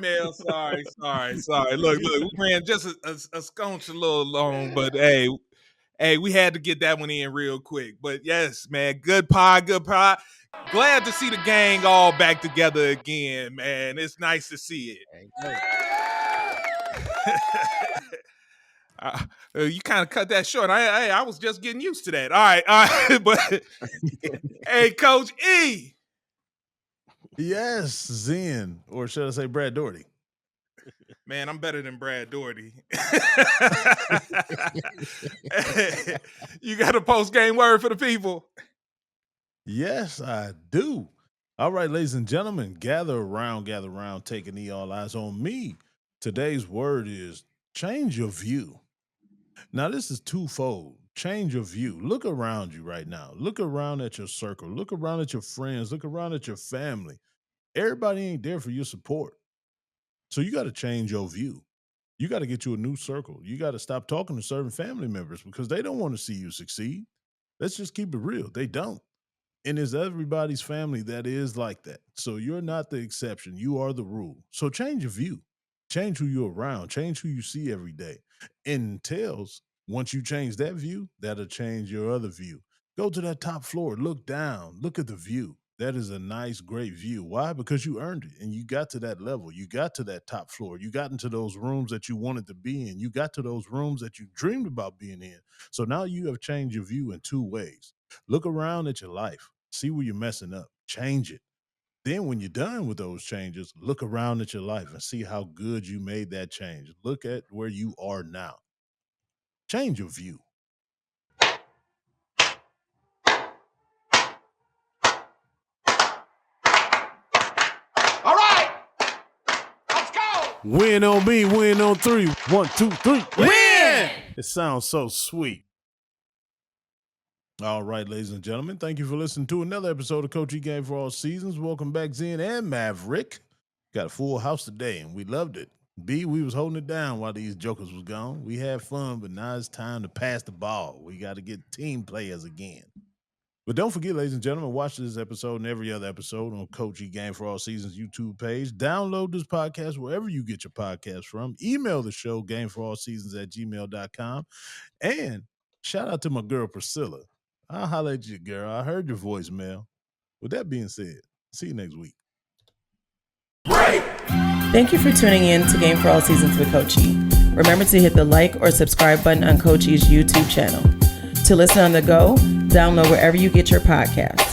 S3: Look, we ran just a scotch a little long, but hey, we had to get that one in real quick. But yes, man, good pod. Glad to see the gang all back together again, man. It's nice to see it. You kind of cut that short. I was just getting used to that. All right. But hey, Coach E.
S1: Yes, Zen, or should I say Brad Doherty?
S3: Man, I'm better than Brad Doherty. You got a post-game word for the people?
S1: Yes, I do. All right, ladies and gentlemen, gather around, take a knee, all eyes on me. Today's word is change your view. Now, this is twofold. Change your view. Look around you right now. Look around at your circle. Look around at your friends. Look around at your family. Everybody ain't there for your support. So you got to change your view. You got to get you a new circle. You got to stop talking to certain family members because they don't want to see you succeed. Let's just keep it real. They don't. And it's everybody's family that is like that. So you're not the exception. You are the rule. So change your view. Change who you're around. Change who you see every day. And Tails, once you change that view, that'll change your other view. Go to that top floor. Look down. Look at the view. That is a nice, great view. Why? Because you earned it and you got to that level. You got to that top floor. You got into those rooms that you wanted to be in. You got to those rooms that you dreamed about being in. So now you have changed your view in two ways. Look around at your life. See where you're messing up. Change it. Then when you're done with those changes, look around at your life and see how good you made that change. Look at where you are now. Change your view.
S6: All right, let's go.
S1: Win on me, win on three. 1, 2, 3.
S6: Win!
S1: It sounds so sweet. All right, ladies and gentlemen, thank you for listening to another episode of Coach E Game for All Seasons. Welcome back, Zen and Maverick. Got a full house today, and we loved it. B, we was holding it down while these jokers was gone. We had fun, but now it's time to pass the ball. We got to get team players again. But don't forget, ladies and gentlemen, watch this episode and every other episode on Coach E Game for All Seasons YouTube page. Download this podcast wherever you get your podcast from. Email the show, gameforallseasons@gmail.com. And shout out to my girl, Priscilla. I'll holler at you, girl. I heard your voicemail. With that being said, see you next week.
S7: Thank you for tuning in to Game for All Seasons with Coach E. Remember to hit the like or subscribe button on Coach E's YouTube channel. To listen on the go, download wherever you get your podcasts.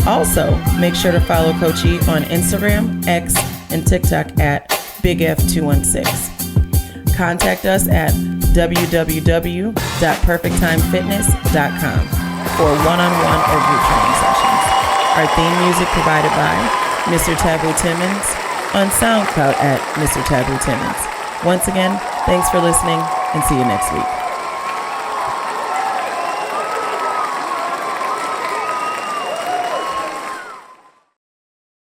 S7: Also, make sure to follow Coach E on Instagram, X, and TikTok at BigF216. Contact us at www.perfecttimefitness.com for one-on-one or group training sessions. Our theme music provided by Mr. Taboo Timmons on SoundCloud at Mr. Taboo Timmons. Once again, thanks for listening and see you next week.